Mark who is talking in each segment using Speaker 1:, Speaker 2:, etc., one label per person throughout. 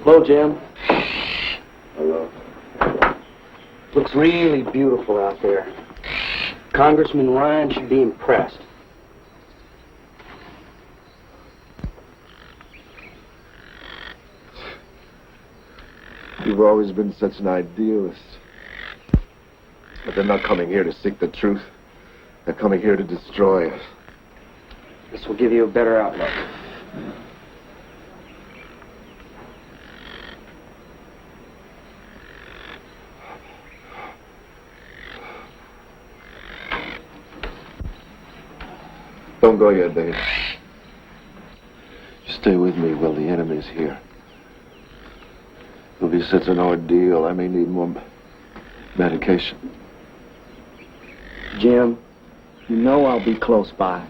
Speaker 1: Hello, Jim.
Speaker 2: Hello.
Speaker 1: Looks really beautiful out there. Congressman Ryan should be impressed.
Speaker 2: You've always been such an idealist. But they're not coming here to seek the truth. They're coming here to destroy us.
Speaker 1: This will give you a better outlook.
Speaker 2: Don't go yet, Dave. Stay with me while the enemy's here. It'll be such an ordeal. I may need more medication.
Speaker 1: Jim, you know I'll be close by.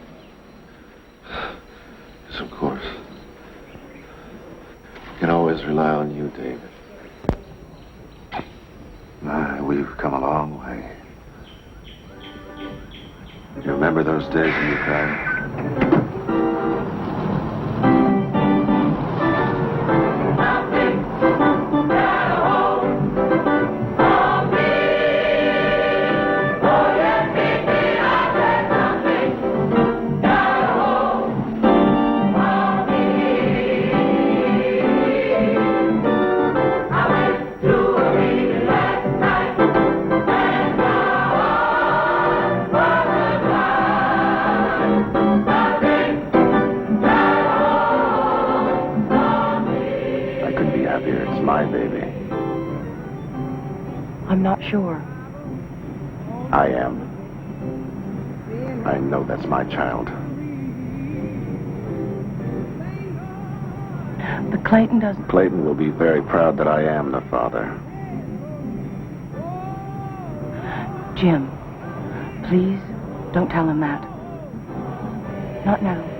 Speaker 2: Yes, of course. I can always rely on you, David. My, we've come a long way. You remember those days when you cried?
Speaker 3: Sure.
Speaker 2: I am. I know that's my child.
Speaker 3: But Clayton doesn't...
Speaker 2: Clayton will be very proud that I am the father.
Speaker 3: Jim, please don't tell him that. Not now.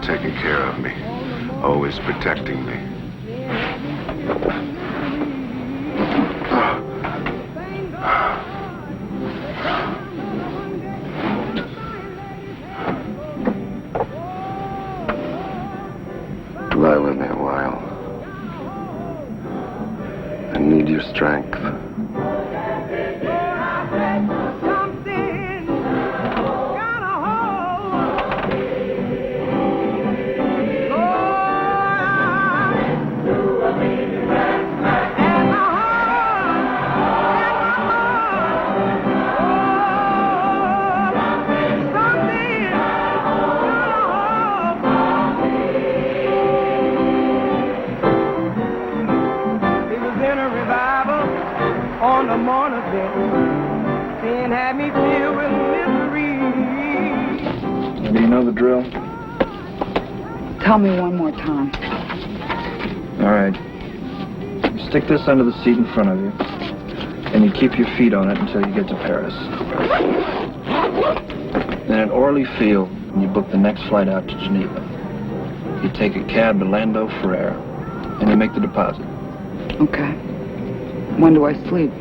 Speaker 2: Taking care of me, always protecting me. Lie with me a while. I need your strength. Drill?
Speaker 3: Tell me one more time.
Speaker 4: All right. You stick this under the seat in front of you, and you keep your feet on it until you get to Paris. Then at Orly Field, you book the next flight out to Geneva. You take a cab to Lando Ferrer, and you make the deposit.
Speaker 3: Okay. When do I sleep?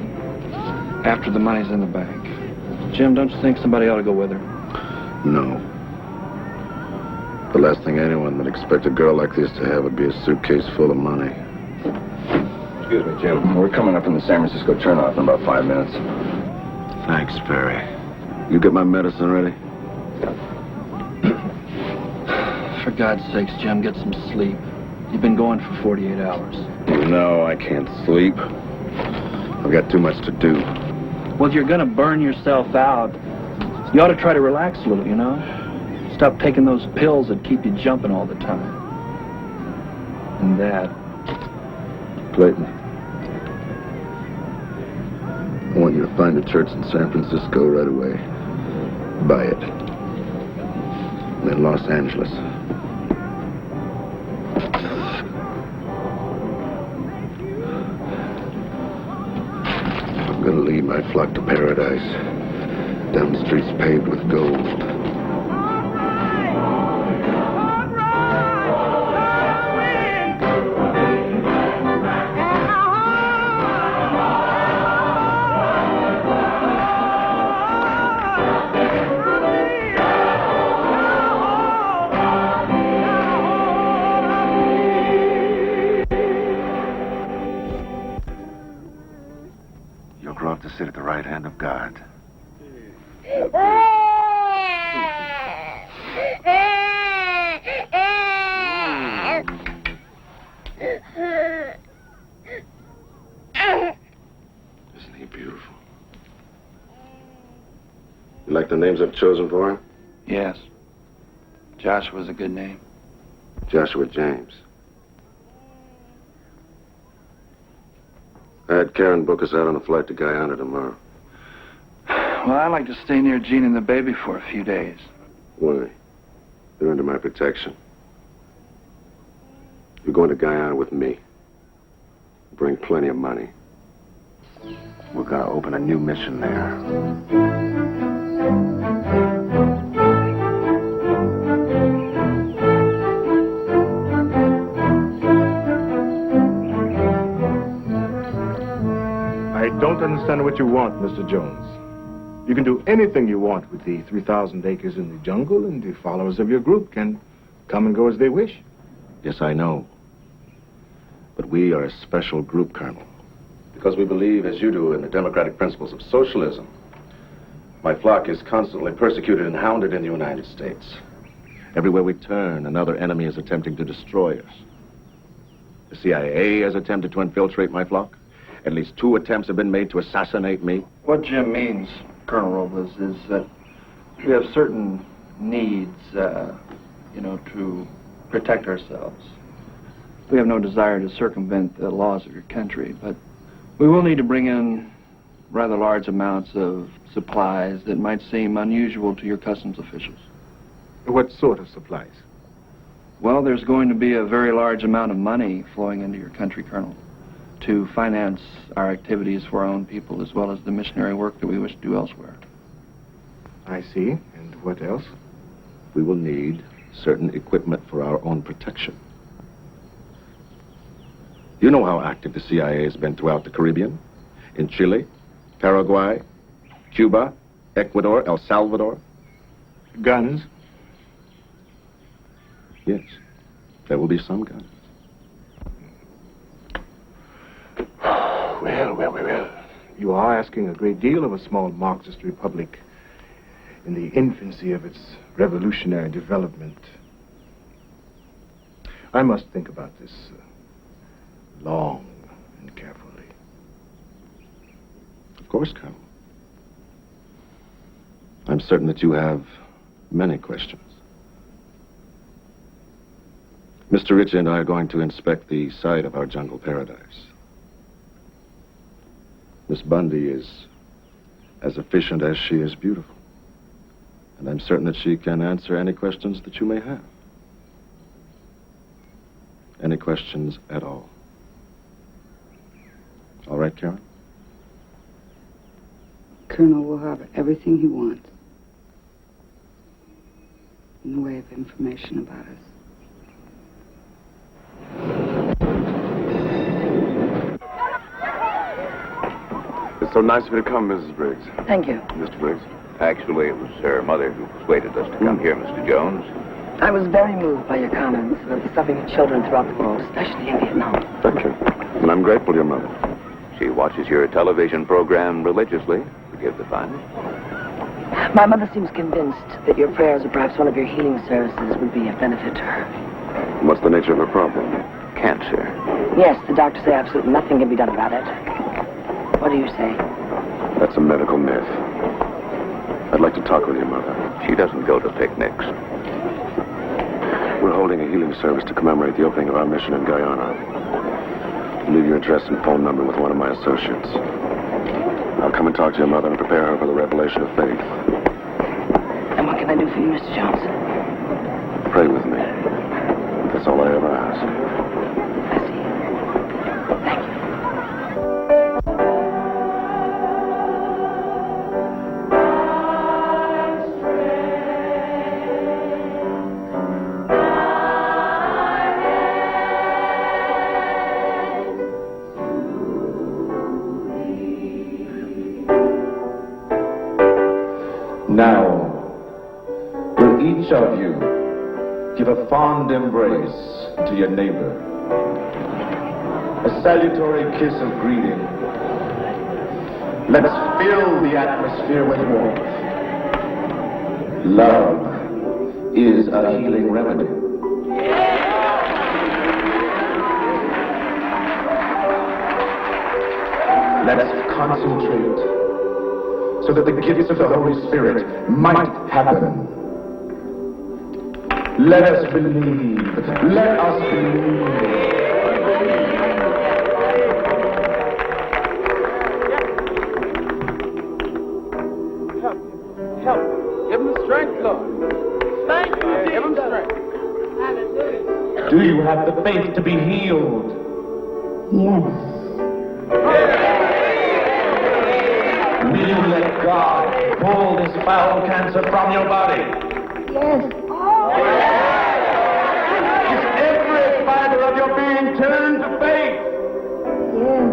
Speaker 4: After the money's in the bank. Jim, don't you think somebody ought to go with her?
Speaker 2: No. The last thing anyone would expect a girl like this to have would be a suitcase full of money.
Speaker 5: Excuse me, Jim. We're coming up from the San Francisco turnoff in about 5 minutes.
Speaker 2: Thanks, Perry. You get my medicine ready?
Speaker 4: For God's sakes, Jim, get some sleep. You've been going for 48 hours.
Speaker 2: You know I can't sleep. I've got too much to do.
Speaker 4: Well, if you're going to burn yourself out, you ought to try to relax a little, you know? Stop taking those pills that keep you jumping all the time. And that.
Speaker 2: Clayton, I want you to find a church in San Francisco right away. Buy it. And then Los Angeles. lead my flock to paradise, down streets paved with gold. To sit at the right hand of God. Isn't he beautiful? You like the names I've chosen for him?
Speaker 4: Yes. Joshua's a good name.
Speaker 2: Joshua James. I had Karen book us out on a flight to Guyana tomorrow.
Speaker 4: Well, I'd like to stay near Jean and the baby for a few days.
Speaker 2: Why? They're under my protection. You're going to Guyana with me. Bring plenty of money. We're going to open a new mission there.
Speaker 6: I don't understand what you want, Mr. Jones. You can do anything you want with the 3,000 acres in the jungle, and the followers of your group can come and go as they wish.
Speaker 2: Yes, I know. But we are a special group, Colonel. Because we believe, as you do, in the democratic principles of socialism. My flock is constantly persecuted and hounded in the United States. Everywhere we turn, another enemy is attempting to destroy us. The CIA has attempted to infiltrate my flock. At least 2 attempts have been made to assassinate me.
Speaker 4: What Jim means, Colonel Robles, is that we have certain needs, to protect ourselves. We have no desire to circumvent the laws of your country, but we will need to bring in rather large amounts of supplies that might seem unusual to your customs officials.
Speaker 6: What sort of supplies?
Speaker 4: Well, there's going to be a very large amount of money flowing into your country, Colonel, to finance our activities for our own people, as well as the missionary work that we wish to do elsewhere.
Speaker 6: I see. And what else?
Speaker 2: We will need certain equipment for our own protection. You know how active the CIA has been throughout the Caribbean, in Chile, Paraguay, Cuba, Ecuador, El Salvador.
Speaker 6: Guns?
Speaker 2: Yes, there will be some guns.
Speaker 6: Well. You are asking a great deal of a small Marxist republic in the infancy of its revolutionary development. I must think about this long and carefully.
Speaker 2: Of course, Colonel. I'm certain that you have many questions. Mr. Ritchie and I are going to inspect the site of our jungle paradise. Miss Bundy is as efficient as she is beautiful. And I'm certain that she can answer any questions that you may have. Any questions at all. All right, Karen?
Speaker 3: Colonel will have everything he wants in the way of information about us.
Speaker 2: It's so nice of you to come, Mrs. Briggs.
Speaker 3: Thank you.
Speaker 2: Mr. Briggs.
Speaker 5: Actually, it was her mother who persuaded us to come here, Mr. Jones.
Speaker 7: I was very moved by your comments about the suffering of children throughout the world, especially in Vietnam.
Speaker 2: Thank you. And I'm grateful to your mother.
Speaker 5: She watches your television program religiously. Forgive the fun.
Speaker 7: My mother seems convinced that your prayers or perhaps one of your healing services would be of benefit to her.
Speaker 2: What's the nature of her problem?
Speaker 5: Cancer.
Speaker 7: Yes, the doctors say absolutely nothing can be done about it. What do you say?
Speaker 2: That's a medical myth. I'd like to talk with your mother.
Speaker 5: She doesn't go to picnics.
Speaker 2: We're holding a healing service to commemorate the opening of our mission in Guyana. Leave your address and phone number with one of my associates. I'll come and talk to your mother and prepare her for the revelation of faith.
Speaker 7: And what can I do for you, Mr. Jones?
Speaker 2: Pray with me. That's all I ever ask.
Speaker 7: I see. Thank you.
Speaker 2: Now, will each of you give a fond embrace to your neighbor? A salutary kiss of greeting. Let's fill the atmosphere with warmth. Love is a healing remedy. Let us concentrate so that the gifts of the Holy Spirit might happen. Let us believe. Let us believe.
Speaker 8: Help. Give him the strength, Lord. Thank you, Jesus. Give him strength.
Speaker 2: Do you have the faith to be healed?
Speaker 3: Yes.
Speaker 2: Will you let God pull this foul cancer from your body?
Speaker 3: Yes.
Speaker 2: Is every fiber of your being turned to faith?
Speaker 3: Yes.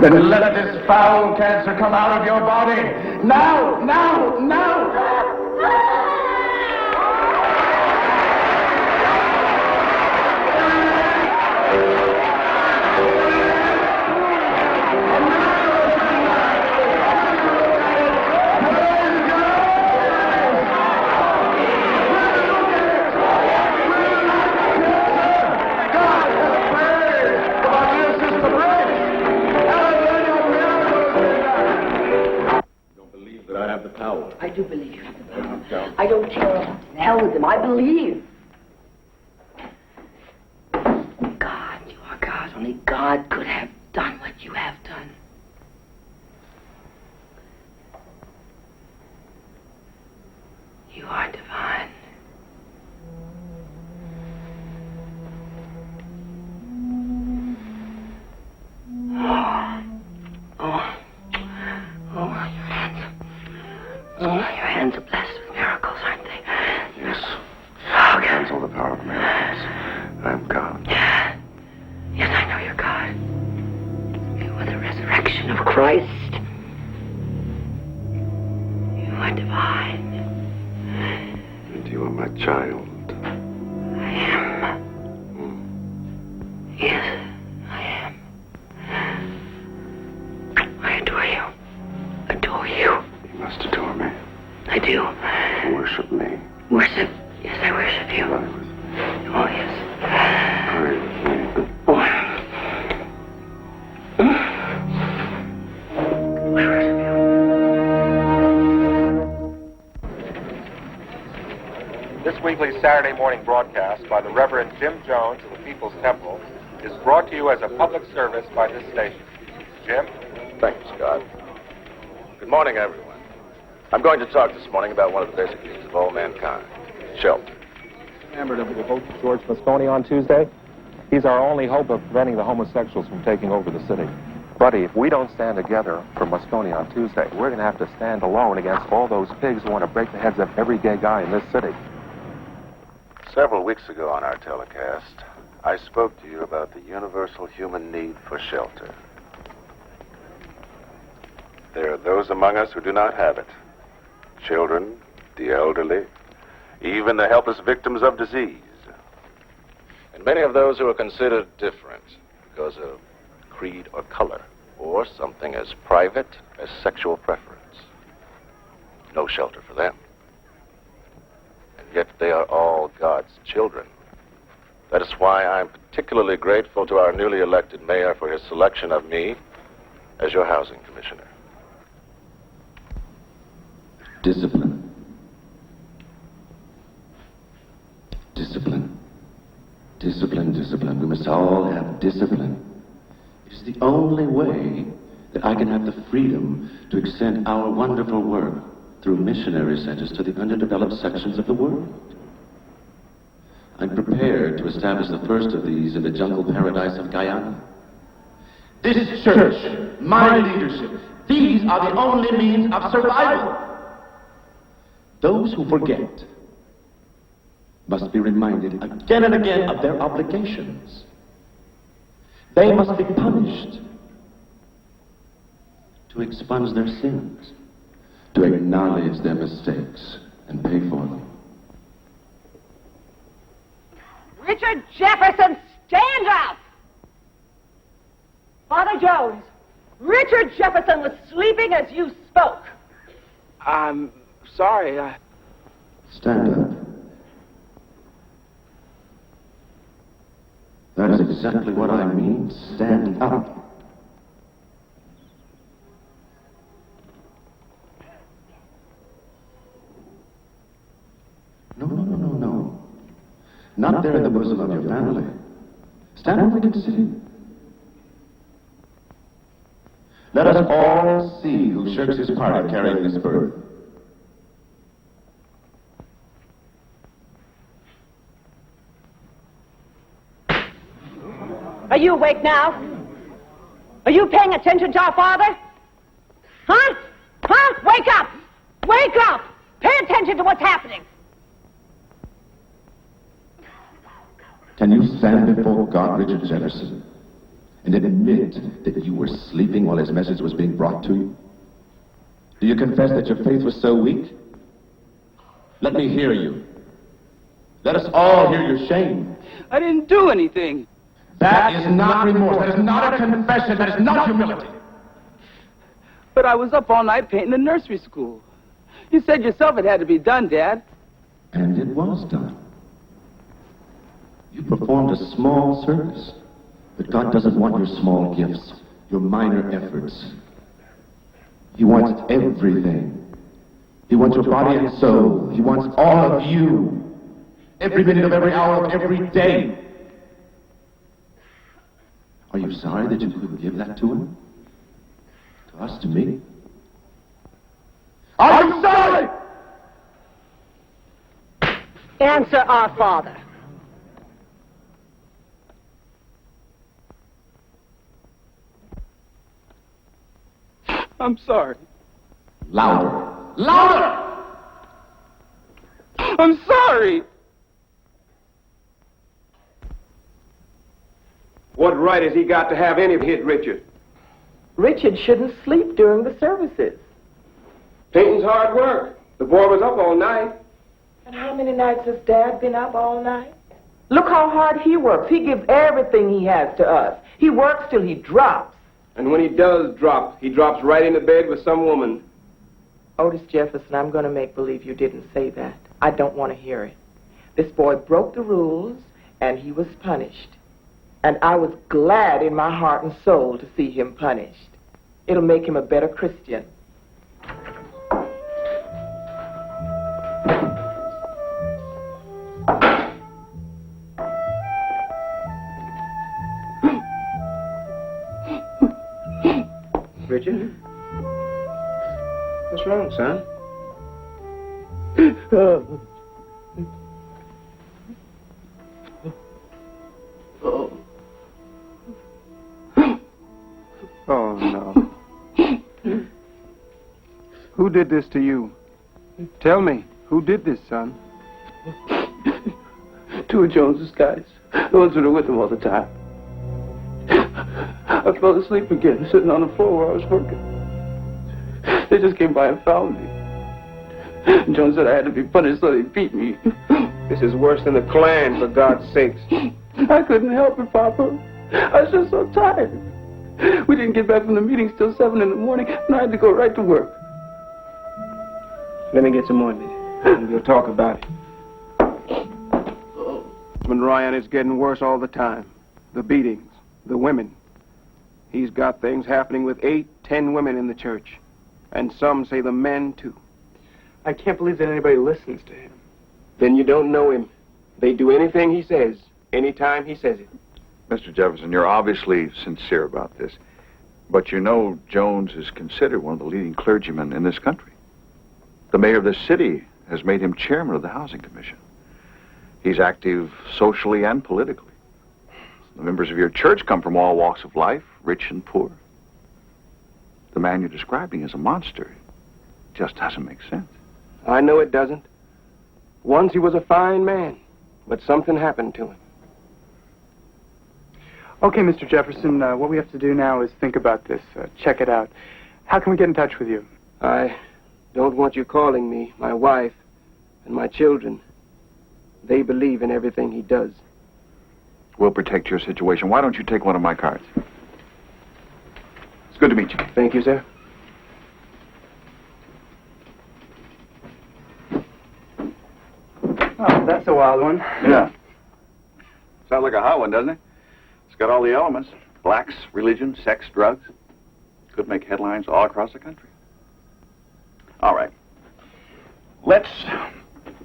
Speaker 2: Then let this foul cancer come out of your body. Now, now, now!
Speaker 7: I do believe. I don't care. To hell with them. I believe. God, you are God. Only God could have done what you have done. You are divine. Oh, your hands are blessed with miracles, aren't they?
Speaker 2: Yes.
Speaker 7: Oh, God.
Speaker 2: That's all the power of miracles. I'm God.
Speaker 7: Yes, I know you're God. You are the resurrection of Christ. You are divine.
Speaker 2: And you are my child.
Speaker 7: I am. Yes, I am. I adore you. Adore you.
Speaker 2: You must adore me.
Speaker 7: I do.
Speaker 2: Worship me.
Speaker 7: Worship? Yes, I worship you. Oh, yes.
Speaker 2: Pray with me.
Speaker 7: Oh. I worship you.
Speaker 9: This weekly Saturday morning broadcast by the Reverend Jim Jones of the People's Temple is brought to you as a public service by this station. Jim?
Speaker 5: Thank you, Scott. Good morning, everyone. I'm going to talk this morning about one of the basic needs of all mankind, shelter.
Speaker 9: Remember that we will vote for George Moscone on Tuesday? He's our only hope of preventing the homosexuals from taking over the city. Buddy, if we don't stand together for Moscone on Tuesday, we're going to have to stand alone against all those pigs who want to break the heads of every gay guy in this city.
Speaker 2: Several weeks ago on our telecast, I spoke to you about the universal human need for shelter. There are those among us who do not have it. Children, the elderly, even the helpless victims of disease.
Speaker 5: And many of those who are considered different because of creed or color, or something as private as sexual preference. No shelter for them. And yet they are all God's children. That is why I'm particularly grateful to our newly elected mayor for his selection of me as your housing commissioner.
Speaker 2: Discipline. Discipline. Discipline, discipline. We must all have discipline. It is the only way that I can have the freedom to extend our wonderful work through missionary centers to the underdeveloped sections of the world. I'm prepared to establish the first of these in the jungle paradise of Guyana. This church, my leadership, these are the only means of survival. Those who forget must be reminded again and again of their obligations. They must be punished
Speaker 10: to expunge their sins, to acknowledge their mistakes and pay for them.
Speaker 11: Richard Jefferson, stand up! Father Jones, Richard Jefferson was sleeping as you spoke.
Speaker 1: I'm sorry,
Speaker 10: Stand up. That is exactly what I mean. Stand up. No. Not there in the bosom of your family. Stand up like it's sitting. Let us all see who shirks his part in carrying this burden.
Speaker 11: Are you awake now? Are you paying attention to our father? Huh? Wake up! Wake up! Pay attention to what's happening.
Speaker 10: Can you stand before God, Richard Jefferson, and admit that you were sleeping while his message was being brought to you? Do you confess that your faith was so weak? Let me hear you. Let us all hear your shame.
Speaker 1: I didn't do anything.
Speaker 10: That is not remorse. That is not a confession. That is not humility.
Speaker 1: But I was up all night painting the nursery school. You said yourself it had to be done, Dad.
Speaker 10: And it was done. You performed a small service. But God doesn't want your small gifts, your minor efforts. He wants everything. He wants your body and soul. He wants all of you. Every minute of every hour of every day. Are you sorry that you couldn't give that to him? To us, to me? Are you sorry?
Speaker 11: Answer our father.
Speaker 1: I'm sorry.
Speaker 10: Louder. Louder!
Speaker 1: I'm sorry.
Speaker 12: What right has he got to have any hit Richard?
Speaker 13: Richard shouldn't sleep during the services.
Speaker 12: Painting's hard work. The boy was up all night.
Speaker 13: And how many nights has Dad been up all night? Look how hard he works. He gives everything he has to us. He works till he drops.
Speaker 12: And when he does drop, he drops right into bed with some woman.
Speaker 13: Otis Jefferson, I'm going to make believe you didn't say that. I don't want to hear it. This boy broke the rules, and he was punished. And I was glad in my heart and soul to see him punished. It'll make him a better Christian.
Speaker 12: Richard? What's wrong, son?
Speaker 4: Oh, no. Who did this to you? Tell me, who did this, son?
Speaker 1: Two of Jones's guys. The ones that are with him all the time. I fell asleep again, sitting on the floor where I was working. They just came by and found me. Jones said I had to be punished, so they beat me.
Speaker 12: This is worse than the Klan, for God's sakes.
Speaker 1: I couldn't help it, Papa. I was just so tired. We didn't get back from the meetings till 7 in the morning, and I had to go right to work.
Speaker 12: Let me get some ointment, and we'll talk about it.
Speaker 4: Congressman Ryan, is getting worse all the time. The beatings, the women. He's got things happening with 8, 10 women in the church. And some say the men, too.
Speaker 1: I can't believe that anybody listens to him.
Speaker 12: Then you don't know him. They do anything he says, anytime he says it.
Speaker 14: Mr. Jefferson, you're obviously sincere about this. But you know Jones is considered one of the leading clergymen in this country. The mayor of this city has made him chairman of the Housing Commission. He's active socially and politically. The members of your church come from all walks of life, rich and poor. The man you're describing is a monster. It just doesn't make sense.
Speaker 12: I know it doesn't. Once he was a fine man, but something happened to him.
Speaker 15: Okay, Mr. Jefferson, what we have to do now is think about this, check it out. How can we get in touch with you?
Speaker 12: I don't want you calling me. My wife and my children, they believe in everything he does.
Speaker 14: We'll protect your situation. Why don't you take one of my cards? It's good to meet you.
Speaker 12: Thank you, sir.
Speaker 15: Oh, that's a wild one.
Speaker 16: Yeah. Sounds like a hot one, doesn't it? It's got all the elements. Blacks, religion, sex, drugs. Could make headlines all across the country. All right.
Speaker 14: Let's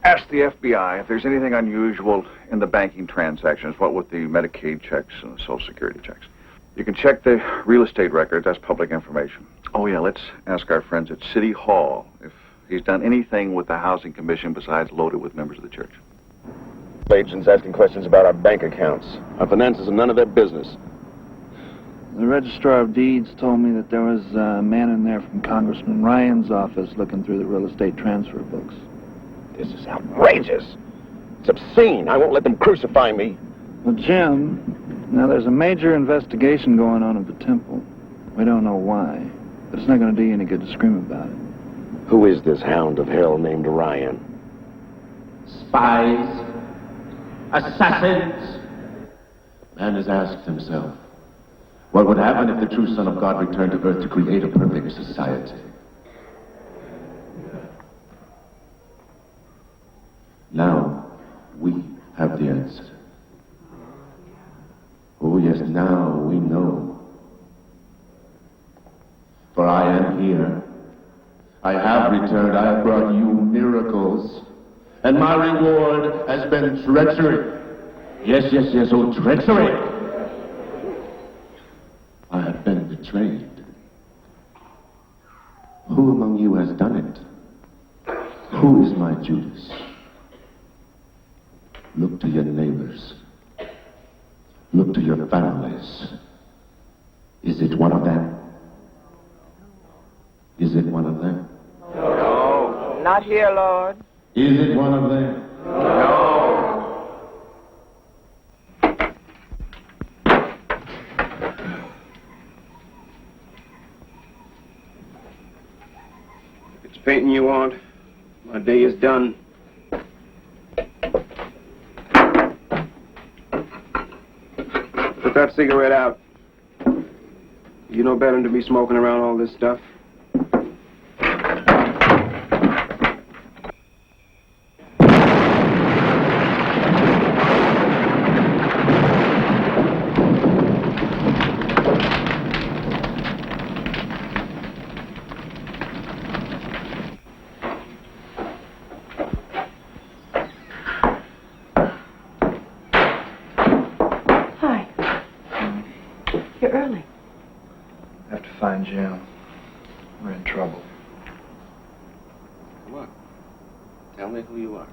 Speaker 14: ask the FBI if there's anything unusual in the banking transactions, what with the Medicaid checks and the Social Security checks. You can check the real estate records. That's public information. Oh, yeah, let's ask our friends at City Hall if he's done anything with the Housing Commission besides load it with members of the church.
Speaker 2: Agents asking questions about our bank accounts. Our finances are none of their business.
Speaker 4: The Registrar of Deeds told me that there was a man in there from Congressman Ryan's office looking through the real estate transfer books.
Speaker 2: This is outrageous. It's obscene. I won't let them crucify me.
Speaker 4: Well, Jim, now there's a major investigation going on at the temple. We don't know why, but it's not going to do you any good to scream about it.
Speaker 2: Who is this hound of hell named Ryan?
Speaker 10: Spies, assassins. Man has asked himself, what would happen if the true Son of God returned to earth to create a perfect society? Now, we have the answer. Oh yes, now we know. For I am here. I have returned. I have brought you miracles. And my reward has been treachery. Yes, yes, yes, oh, treachery. I have been betrayed. Who among you has done it? Who is my Judas? Look to your neighbors. Look to your families. Is it one of them? Is it one of them?
Speaker 13: No. Not here, Lord.
Speaker 10: Is it one of them?
Speaker 13: No.
Speaker 12: If it's painting you want, my day is done. Put that cigarette out. You know better than to be smoking around all this stuff.
Speaker 7: You're early.
Speaker 4: I have to find Jim. We're in trouble.
Speaker 2: Come on. Tell me who you are.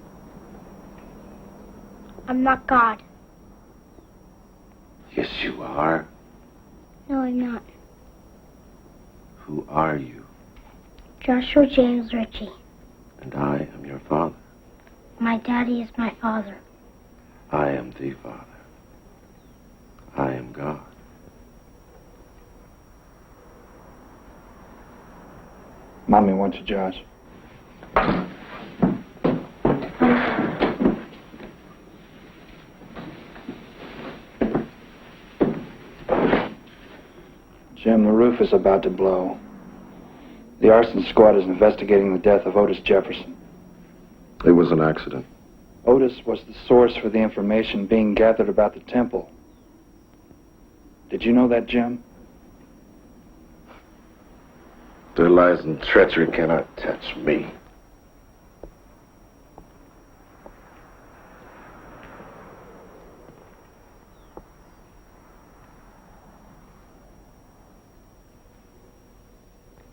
Speaker 17: I'm not God.
Speaker 2: Yes, you are.
Speaker 17: No, I'm not.
Speaker 2: Who are you?
Speaker 17: Joshua James Ritchie.
Speaker 2: And I am your father.
Speaker 17: My daddy is my father.
Speaker 2: I am the Father. I am God.
Speaker 4: Mommy wants you, Josh. Jim, the roof is about to blow. The arson squad is investigating the death of Otis Jefferson.
Speaker 2: It was an accident.
Speaker 4: Otis was the source for the information being gathered about the temple. Did you know that, Jim?
Speaker 2: Their lies and treachery cannot touch me.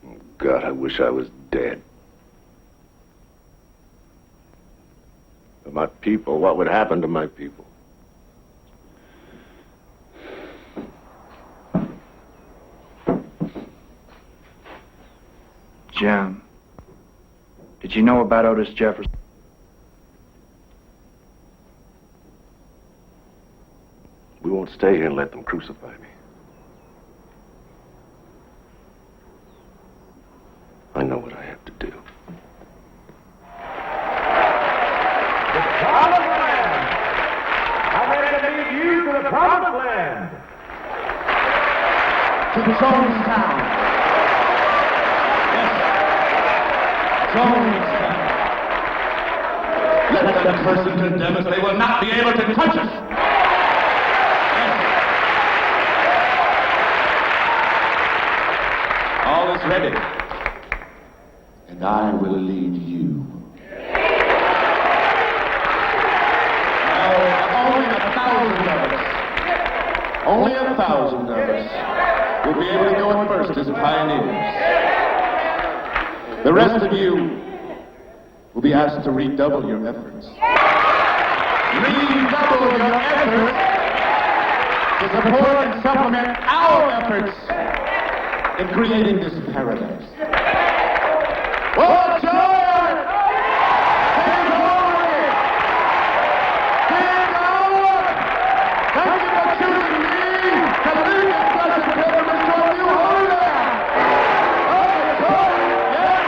Speaker 2: Oh, God, I wish I was dead. But my people, what would happen to my people?
Speaker 4: Jim, did you know about Otis Jefferson?
Speaker 2: We won't stay here and let them crucify me.
Speaker 18: to Jonestown. Yes, Jonestown. Let them curse and condemn us. They will not be able to touch us. Yes. All is ready. And I will lead you. Now, only 1,000 of us. Only 1,000 of us will be able to go in first as pioneers. The rest of you will be asked to redouble your efforts. Redouble your efforts to support and supplement our efforts in creating this paradise. Oh, joy! King glory! King honor! Thank you for choosing me to lead this blessed pilgrimage to a new holy land! Oh, joy! Yeah!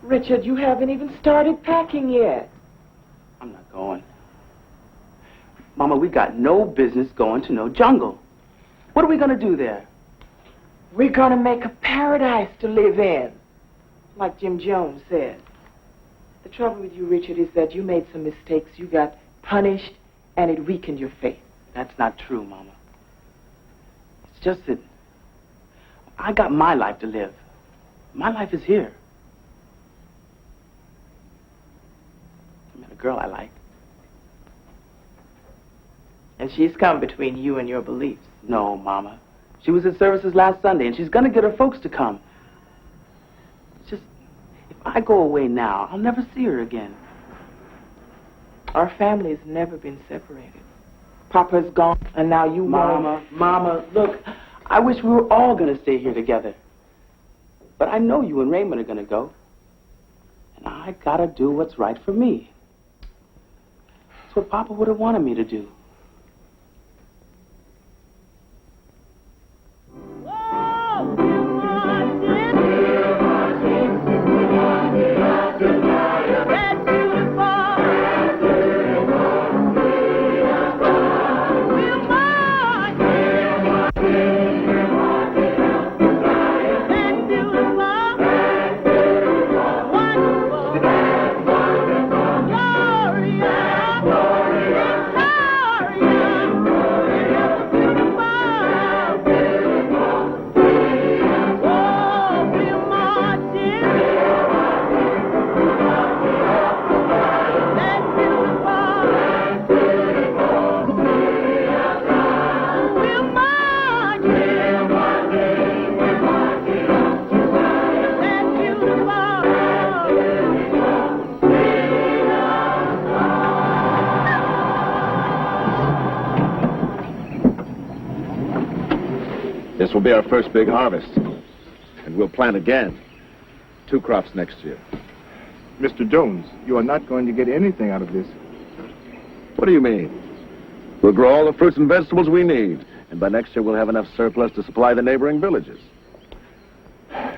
Speaker 13: Richard, you haven't even started packing yet.
Speaker 1: I'm not going. Mama, we got no business going to no jungle. What are we going to do there?
Speaker 13: We're going to make a paradise to live in, like Jim Jones said. The trouble with you, Richard, is that you made some mistakes. You got punished, and it weakened your faith.
Speaker 1: That's not true, Mama. It's just that I got my life to live. My life is here. I met a girl I like.
Speaker 13: And she's come between you and your beliefs.
Speaker 1: No, Mama. She was at services last Sunday, and she's going to get her folks to come. It's just, if I go away now, I'll never see her again.
Speaker 13: Our family's never been separated. Papa's gone, and now you
Speaker 1: Mama, Mama, look, I wish we were all going to stay here together. But I know you and Raymond are going to go. And I got to do what's right for me. It's what Papa would have wanted me to do.
Speaker 2: This will be our first big harvest. And we'll plant again. 2 crops next year.
Speaker 6: Mr. Jones, you are not going to get anything out of this.
Speaker 2: What do you mean? We'll grow all the fruits and vegetables we need. And by next year, we'll have enough surplus to supply the neighboring villages.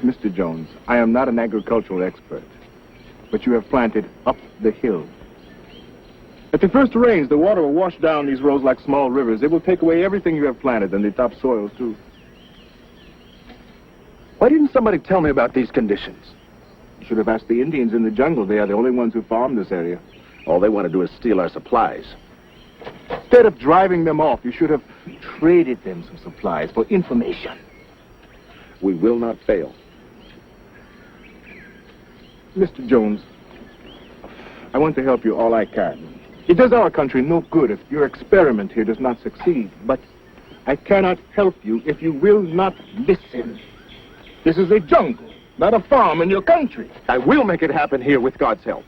Speaker 6: Mr. Jones, I am not an agricultural expert, but you have planted up the hill. At the first rains, the water will wash down these rows like small rivers. It will take away everything you have planted and the topsoil, too.
Speaker 19: Why didn't somebody tell me about these conditions?
Speaker 6: You should have asked the Indians in the jungle. They are the only ones who farm this area.
Speaker 2: All they want to do is steal our supplies.
Speaker 6: Instead of driving them off, you should have traded them some supplies for information.
Speaker 2: We will not fail.
Speaker 6: Mr. Jones, I want to help you all I can. It does our country no good if your experiment here does not succeed, but I cannot help you if you will not listen. This is a jungle, not a farm in your country.
Speaker 19: I will make it happen here with God's help.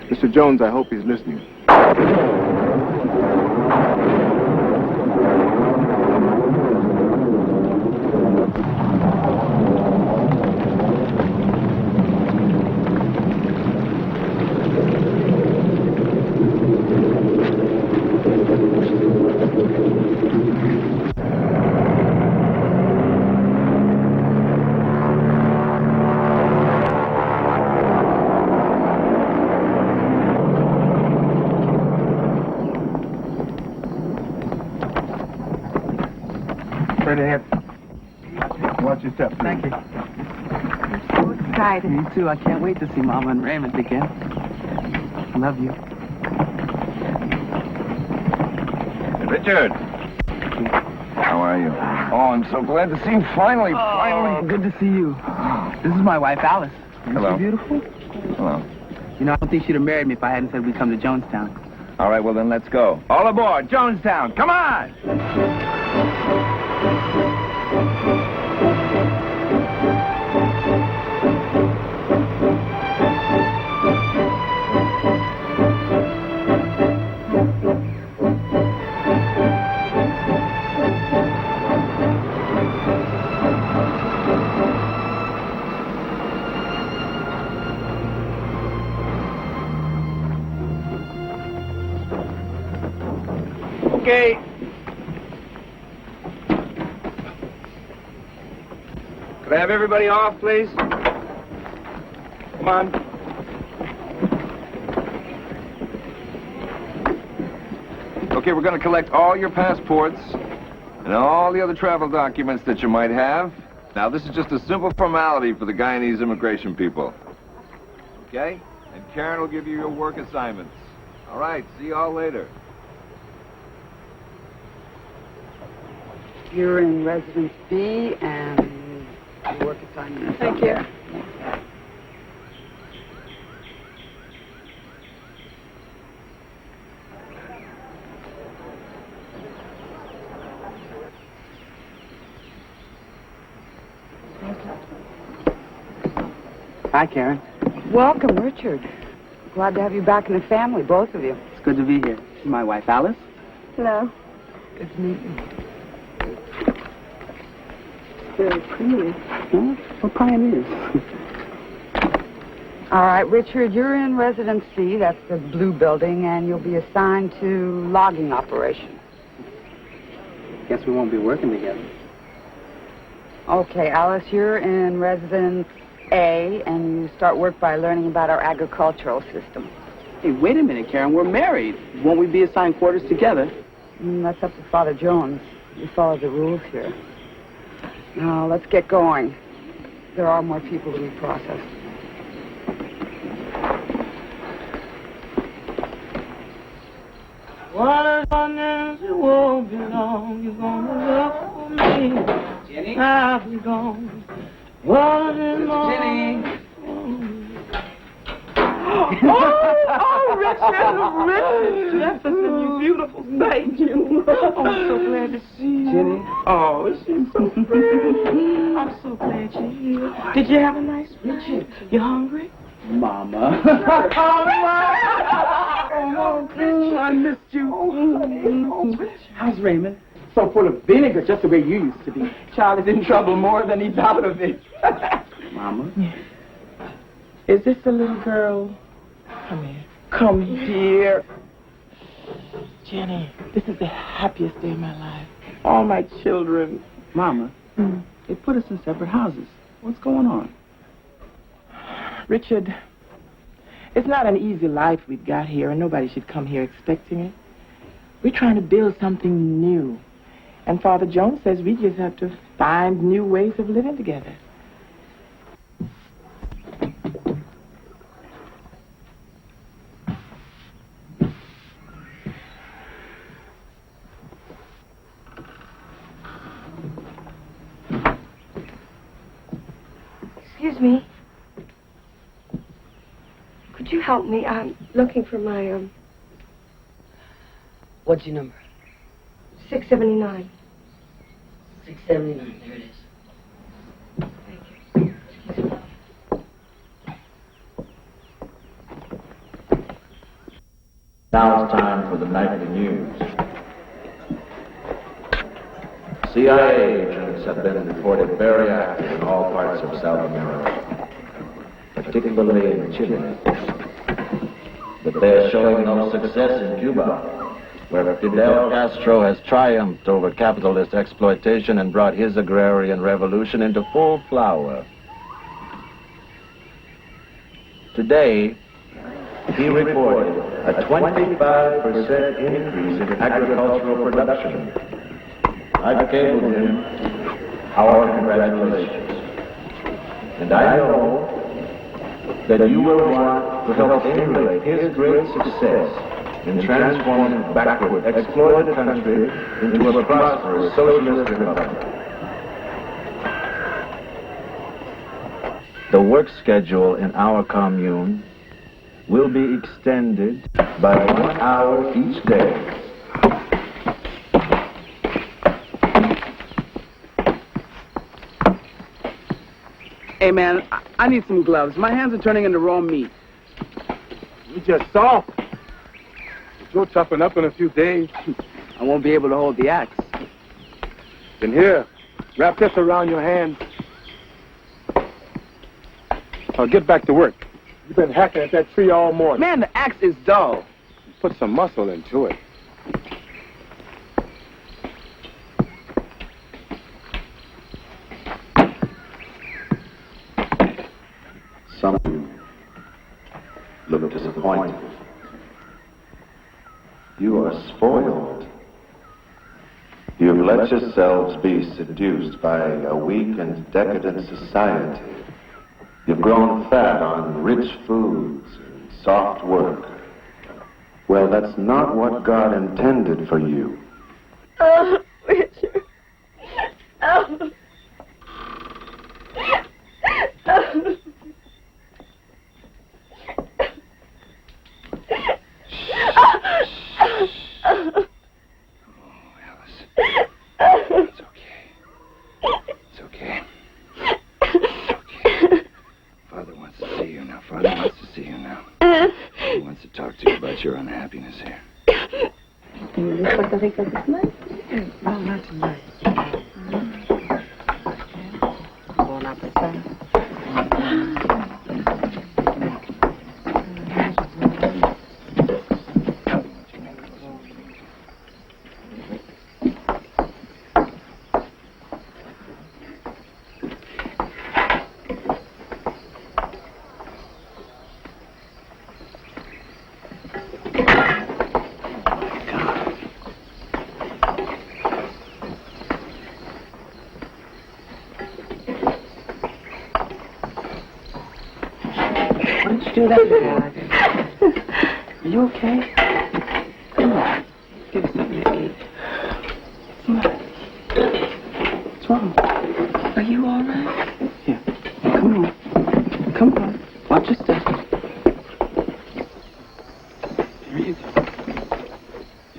Speaker 6: Mr. Jones, I hope he's listening.
Speaker 15: Watch your step.
Speaker 1: Thank you. I'm so excited. Me too. I can't wait to see Mama and Raymond again. I love you.
Speaker 16: Richard. How are you? Oh, I'm so glad to see you finally. Finally.
Speaker 1: Good to see you. This is my wife, Alice. Isn't
Speaker 16: Hello.
Speaker 1: she beautiful?
Speaker 16: Hello.
Speaker 1: You know, I don't think she'd have married me if I hadn't said we'd come to Jonestown.
Speaker 16: All right, well then let's go. All aboard, Jonestown. Come on! Okay. Could I have everybody off, please? Come on. Okay, we're going to collect all your passports and all the other travel documents that you might have. Now, this is just a simple formality for the Guyanese immigration people. Okay? And Karen will give you your work assignments. All right, see you all later.
Speaker 20: You're in residence B, and your work assignment.
Speaker 11: Thank you.
Speaker 1: Hi, Karen.
Speaker 20: Welcome, Richard. Glad to have you back in the family, both of you.
Speaker 1: It's good to be here. This is my wife, Alice.
Speaker 20: Hello. Good to meet you. Very pretty.
Speaker 1: Huh? We're pioneers.
Speaker 20: All right, Richard, you're in residence C, that's the blue building, and you'll be assigned to logging operations.
Speaker 1: Guess we won't be working together.
Speaker 20: Okay, Alice, you're in residence A, and you start work by learning about our agricultural system.
Speaker 1: Hey, wait a minute, Karen. We're married. Won't we be assigned quarters together?
Speaker 20: That's up to Father Jones. We follow the rules here. Now, let's get going. There are more people to be processed.
Speaker 8: What is on this? It won't be long. You're gonna look for me. Jenny? I'll be gone. What is Jenny? Richard Jefferson, you beautiful. Thank you. I'm so glad to see you.
Speaker 1: Jenny?
Speaker 8: Oh, she's so pretty. I'm so glad you're here. Did you have a nice Richard? You hungry?
Speaker 1: Mama.
Speaker 8: I missed you.
Speaker 1: How's Raymond? So full of vinegar, just the way you used to be.
Speaker 13: Charlie's in trouble more than he's out of it.
Speaker 1: Mama?
Speaker 13: Is this the little girl? Come here. Come here. Jenny, this is the happiest day of my life. All my children.
Speaker 1: Mama, they put us in separate houses. What's going on?
Speaker 13: Richard, it's not an easy life we've got here, and nobody should come here expecting it. We're trying to build something new. And Father Jones says we just have to find new ways of living together.
Speaker 21: Excuse me. Could you help me? I'm looking for my,
Speaker 7: What's your number?
Speaker 21: 679.
Speaker 7: 679, there it is.
Speaker 10: Now it's time for the nightly news. CIA agents have been reported very active in all parts of South America, particularly in Chile. But they're showing no success in Cuba, where Fidel Castro has triumphed over capitalist exploitation and brought his agrarian revolution into full flower. Today, he reported a 25% increase in agricultural production. I've cabled him our congratulations. And I know that you will want to help emulate his great success in transforming a backward, exploited country into a prosperous socialist republic. The work schedule in our commune will be extended by 1 hour each day.
Speaker 1: Hey, man, I need some gloves. My hands are turning into raw meat.
Speaker 6: You just soft. You'll toughen up in a few days.
Speaker 1: I won't be able to hold the axe.
Speaker 6: Then here, wrap this around your hand. I'll get back to work. You've been hacking at that tree all morning.
Speaker 1: Man, the axe is dull.
Speaker 6: Put some muscle into it.
Speaker 10: Some of you look disappointed. You are spoiled. You've let yourselves be seduced by a weak and decadent society. You've grown fat on rich foods and soft work. Well, that's not what God intended for you.
Speaker 21: Oh, Richard. Oh. Oh.
Speaker 16: It's okay. Father wants to see you now. He wants to talk to you about your unhappiness here.
Speaker 21: You look like a rico this night?
Speaker 20: No, not tonight. Bon appetit.
Speaker 1: Do that again. Are you okay? Come on. Give us something to eat. Come on. What's wrong? Are you all right? Here. Come on. Come on. Watch your step. There you go.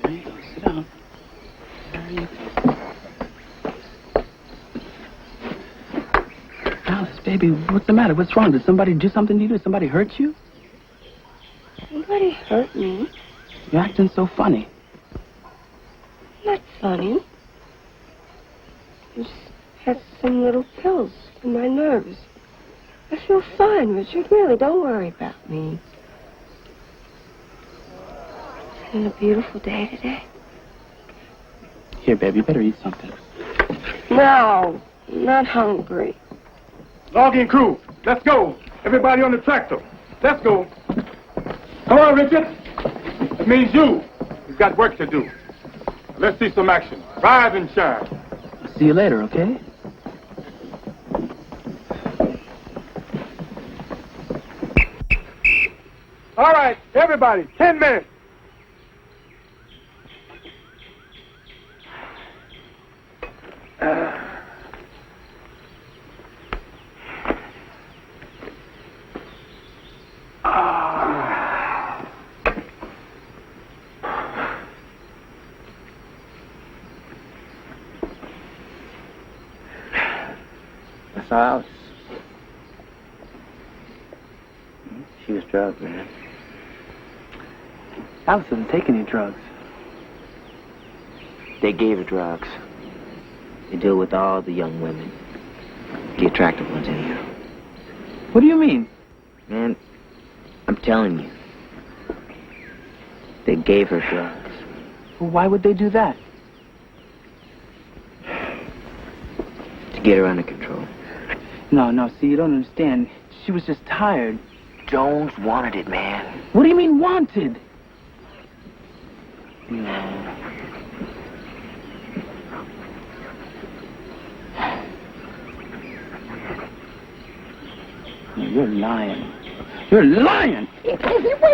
Speaker 1: There you go. Sit down. There you go. Alice, baby, what's the matter? What's wrong? Did somebody do something to you? Did somebody hurt you?
Speaker 21: Nobody hurt me.
Speaker 1: You're acting so funny.
Speaker 21: Not funny. I just had some little pills for my nerves. I feel fine, Richard. Really, don't worry about me. It's been a beautiful day today.
Speaker 1: Here, baby, you better eat something.
Speaker 21: No, not hungry.
Speaker 15: Logging crew, let's go. Everybody on the tractor. Let's go. Come on, Richard. It means you. You've got work to do. Let's see some action. Rise and shine.
Speaker 1: I'll see you later, okay?
Speaker 15: All right, everybody, 10 minutes.
Speaker 1: That's our house. She was drugged, man. Alice doesn't take any drugs.
Speaker 3: They gave her drugs. They deal with all the young women. The attractive ones, anyhow.
Speaker 1: What do you mean?
Speaker 3: Man, I'm telling you. They gave her drugs.
Speaker 1: Well, why would they do that?
Speaker 3: To get her under control.
Speaker 1: No, see, you don't understand. She was just tired.
Speaker 3: Jones wanted it, man.
Speaker 1: What do you mean, wanted? No. You're lying. You're lying!
Speaker 21: Wait a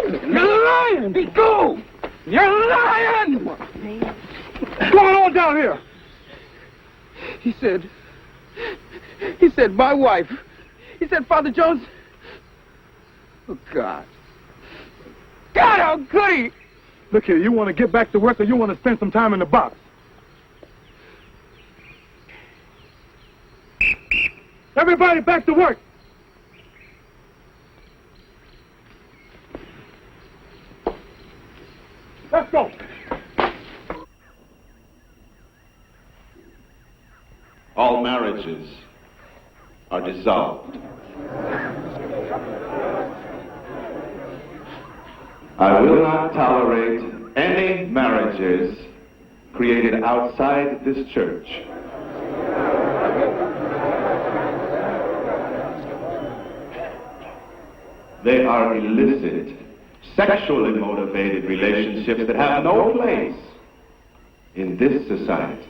Speaker 21: minute.
Speaker 1: You're lying! Go! You're lying!
Speaker 15: What's going on down here?
Speaker 1: He said, my wife. He said, Father Jones. Oh, God. God, how could he?
Speaker 15: Look here, you want to get back to work or you want to spend some time in the box? Everybody back to work. Let's go.
Speaker 2: All marriages are dissolved. I will not tolerate any marriages created outside this church. They are illicit, sexually motivated relationships that have no place in this society.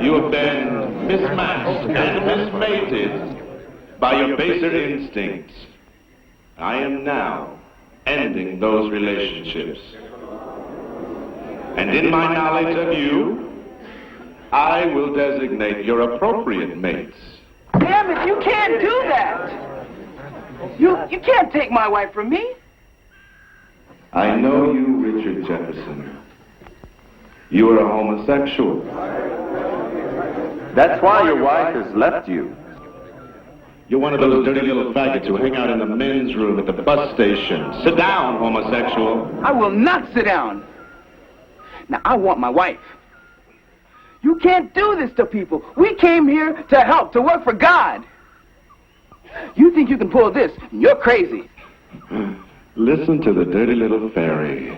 Speaker 2: You have been mismatched and mismated by your baser instincts. I am now ending those relationships. And in my knowledge of you, I will designate your appropriate mates.
Speaker 1: Damn it, you can't do that! You can't take my wife from me.
Speaker 2: I know you, Richard Jefferson. You are a homosexual.
Speaker 5: That's why your wife has left you.
Speaker 2: You're one of those dirty little faggots who hang out in the men's room at the bus station. Sit down, homosexual.
Speaker 1: I will not sit down. Now, I want my wife. You can't do this to people. We came here to help, to work for God. You think you can pull this, and you're crazy.
Speaker 2: Listen to the dirty little fairy.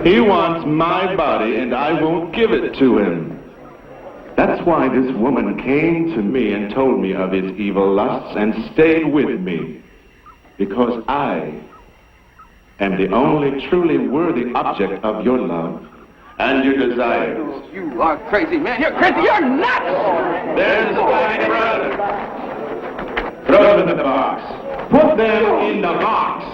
Speaker 2: He wants my body, and I won't give it to him. That's why this woman came to me and told me of his evil lusts and stayed with me. Because I am the only truly worthy object of your love and your desires.
Speaker 1: You are crazy, man. You're crazy. You're nuts!
Speaker 2: There's my brother. Throw them in the box. Put them in the box.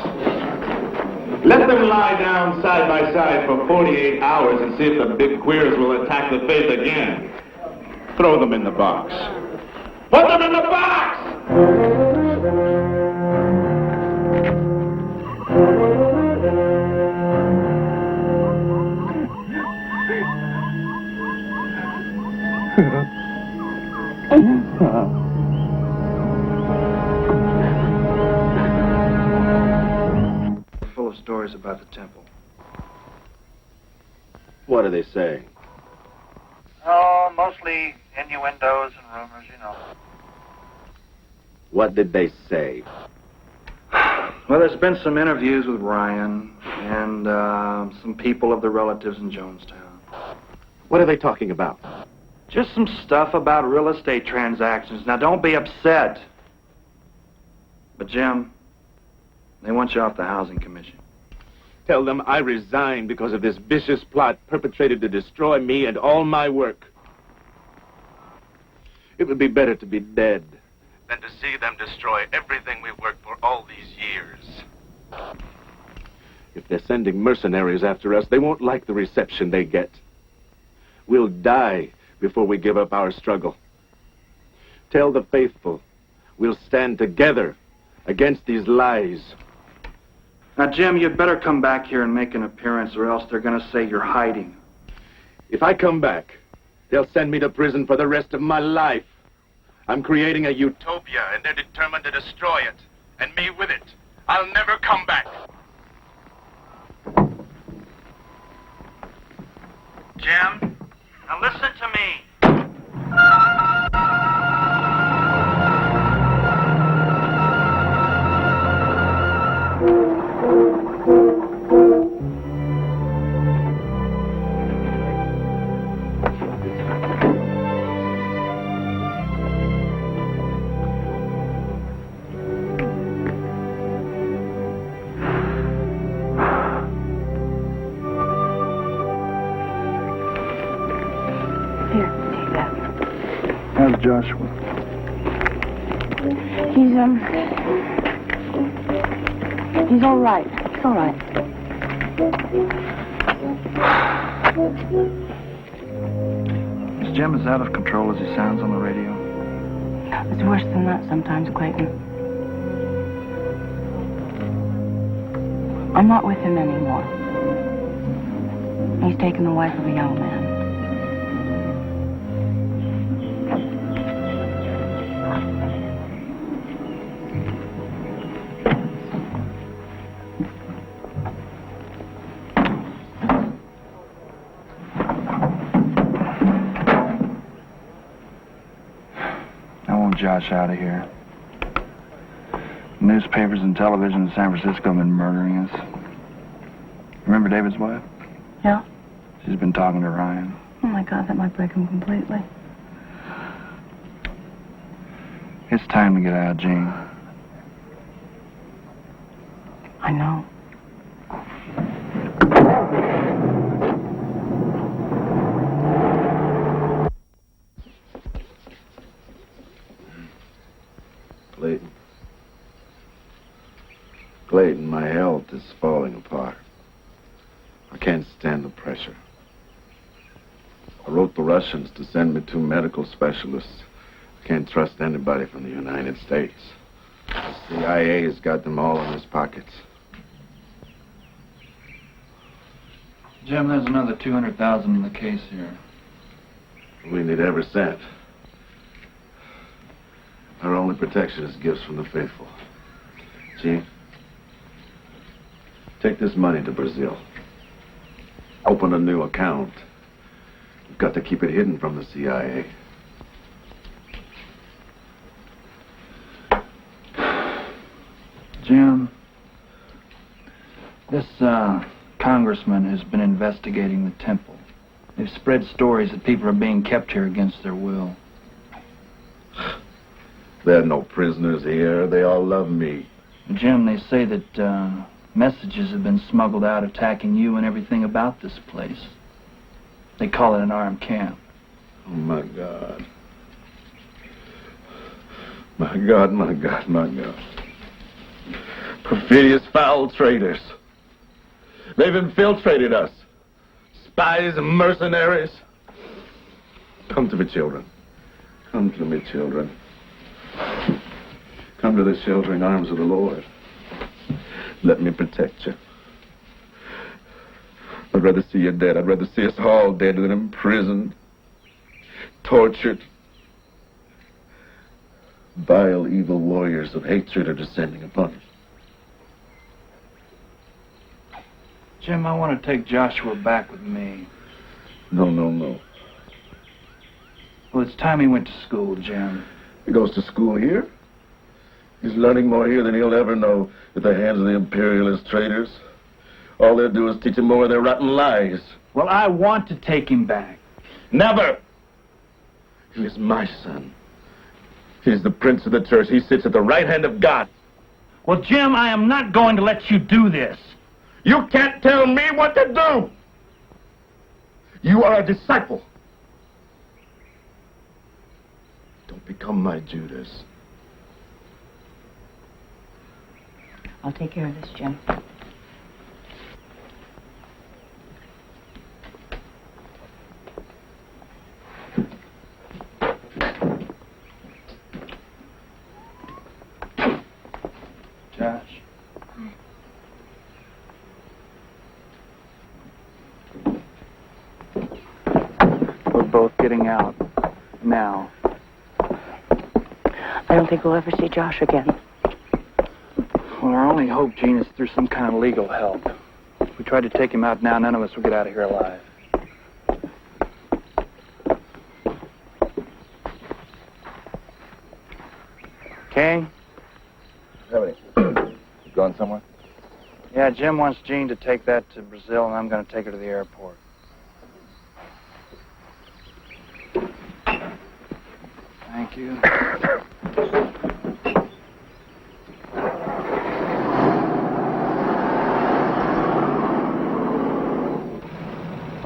Speaker 2: Let them lie down side by side for 48 hours and see if the big queers will attack the faith again. Throw them in the box. Put them in the box!
Speaker 4: Full of stories about the temple.
Speaker 2: What are they saying?
Speaker 22: Oh, mostly innuendos and rumors, you know.
Speaker 2: What did they say?
Speaker 4: Well, there's been some interviews with Ryan and some people of the relatives in Jonestown.
Speaker 19: What are they talking about?
Speaker 4: Just some stuff about real estate transactions. Now, don't be upset. But, Jim, they want you off the Housing Commission.
Speaker 6: Tell them I resign because of this vicious plot perpetrated to destroy me and all my work. It would be better to be dead than to see them destroy everything we worked for all these years. If they're sending mercenaries after us, they won't like the reception they get. We'll die before we give up our struggle. Tell the faithful we'll stand together against these lies.
Speaker 4: Now, Jim, you'd better come back here and make an appearance, or else they're going to say you're hiding.
Speaker 6: If I come back, they'll send me to prison for the rest of my life. I'm creating a utopia, and they're determined to destroy it. And me with it. I'll never come back.
Speaker 22: Jim, now listen to me.
Speaker 4: How's Joshua?
Speaker 7: He's all right. He's all right.
Speaker 4: Is Jim as out of control as he sounds on the radio?
Speaker 7: It's worse than that sometimes, Clayton. I'm not with him anymore. He's taken the wife of a young man.
Speaker 4: Josh out of here. Newspapers and television in San Francisco have been murdering us. Remember David's wife?
Speaker 7: Yeah.
Speaker 4: She's been talking to Ryan.
Speaker 7: Oh my God, that might break him completely.
Speaker 4: It's time to get out, Gene.
Speaker 7: I know.
Speaker 2: Clayton, my health is falling apart. I can't stand the pressure. I wrote the Russians to send me 2 medical specialists. I can't trust anybody from the United States. The CIA's got them all in his pockets.
Speaker 4: Jim, there's another $200,000 in the case here.
Speaker 2: We need every cent. Our only protection is gifts from the faithful. Gene, take this money to Brazil. Open a new account. You've got to keep it hidden from the CIA.
Speaker 4: Jim, this congressman has been investigating the temple. They've spread stories that people are being kept here against their will.
Speaker 2: There are no prisoners here. They all love me.
Speaker 4: Jim, they say that messages have been smuggled out attacking you and everything about this place. They call it an armed camp.
Speaker 2: Oh, my God. My God, my God, my God. Perfidious, foul traitors. They've infiltrated us. Spies and mercenaries. Come to me, children. Come to me, children. Come to the sheltering arms of the Lord. Let me protect you. I'd rather see you dead. I'd rather see us all dead than imprisoned, tortured. Vile, evil warriors of hatred are descending upon us.
Speaker 4: Jim, I want to take Joshua back with me.
Speaker 2: No, no, no.
Speaker 4: Well, it's time he went to school, Jim.
Speaker 2: He goes to school here. He's learning more here than he'll ever know at the hands of the imperialist traitors. All they'll do is teach him more of their rotten lies.
Speaker 9: Well, I want to take him back.
Speaker 2: Never! He is my son. He's the prince of the church. He sits at the right hand of God.
Speaker 9: Well, Jim, I am not going to let you do this.
Speaker 2: You can't tell me what to do! You are a disciple. Don't become my Judas.
Speaker 11: I'll take care of this, Jim.
Speaker 9: Josh. We're both getting out now.
Speaker 11: I don't think we'll ever see Josh again.
Speaker 9: Well, our only hope, Gene, is through some kind of legal help. If we tried to take him out now, none of us will get out of here alive. King?
Speaker 16: You going somewhere?
Speaker 9: Yeah, Jim wants Jean to take that to Brazil, and I'm going to take her to the airport. Thank you.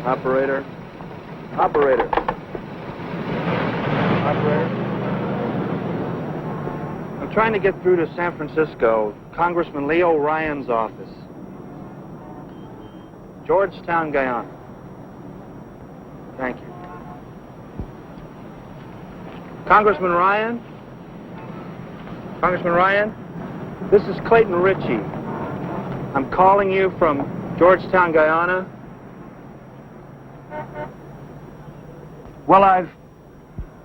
Speaker 4: Operator. Operator. Operator.
Speaker 9: I'm trying to get through to San Francisco, Congressman Leo Ryan's office. Georgetown, Guyana. Thank you. Congressman Ryan? Congressman Ryan? This is Clayton Ritchie. I'm calling you from Georgetown, Guyana. Well,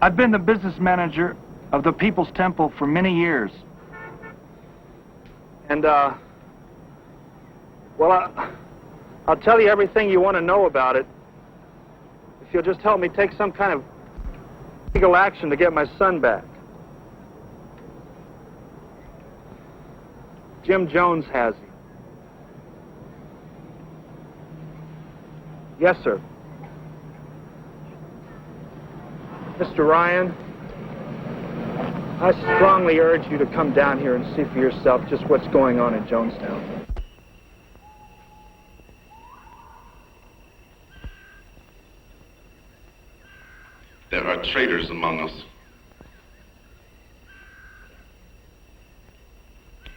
Speaker 9: I've been the business manager of the People's Temple for many years. And, well, I'll tell you everything you want to know about it if you'll just help me take some kind of legal action to get my son back. Jim Jones has him. Yes, sir. Mr. Ryan, I strongly urge you to come down here and see for yourself just what's going on in Jonestown.
Speaker 2: There are traitors among us.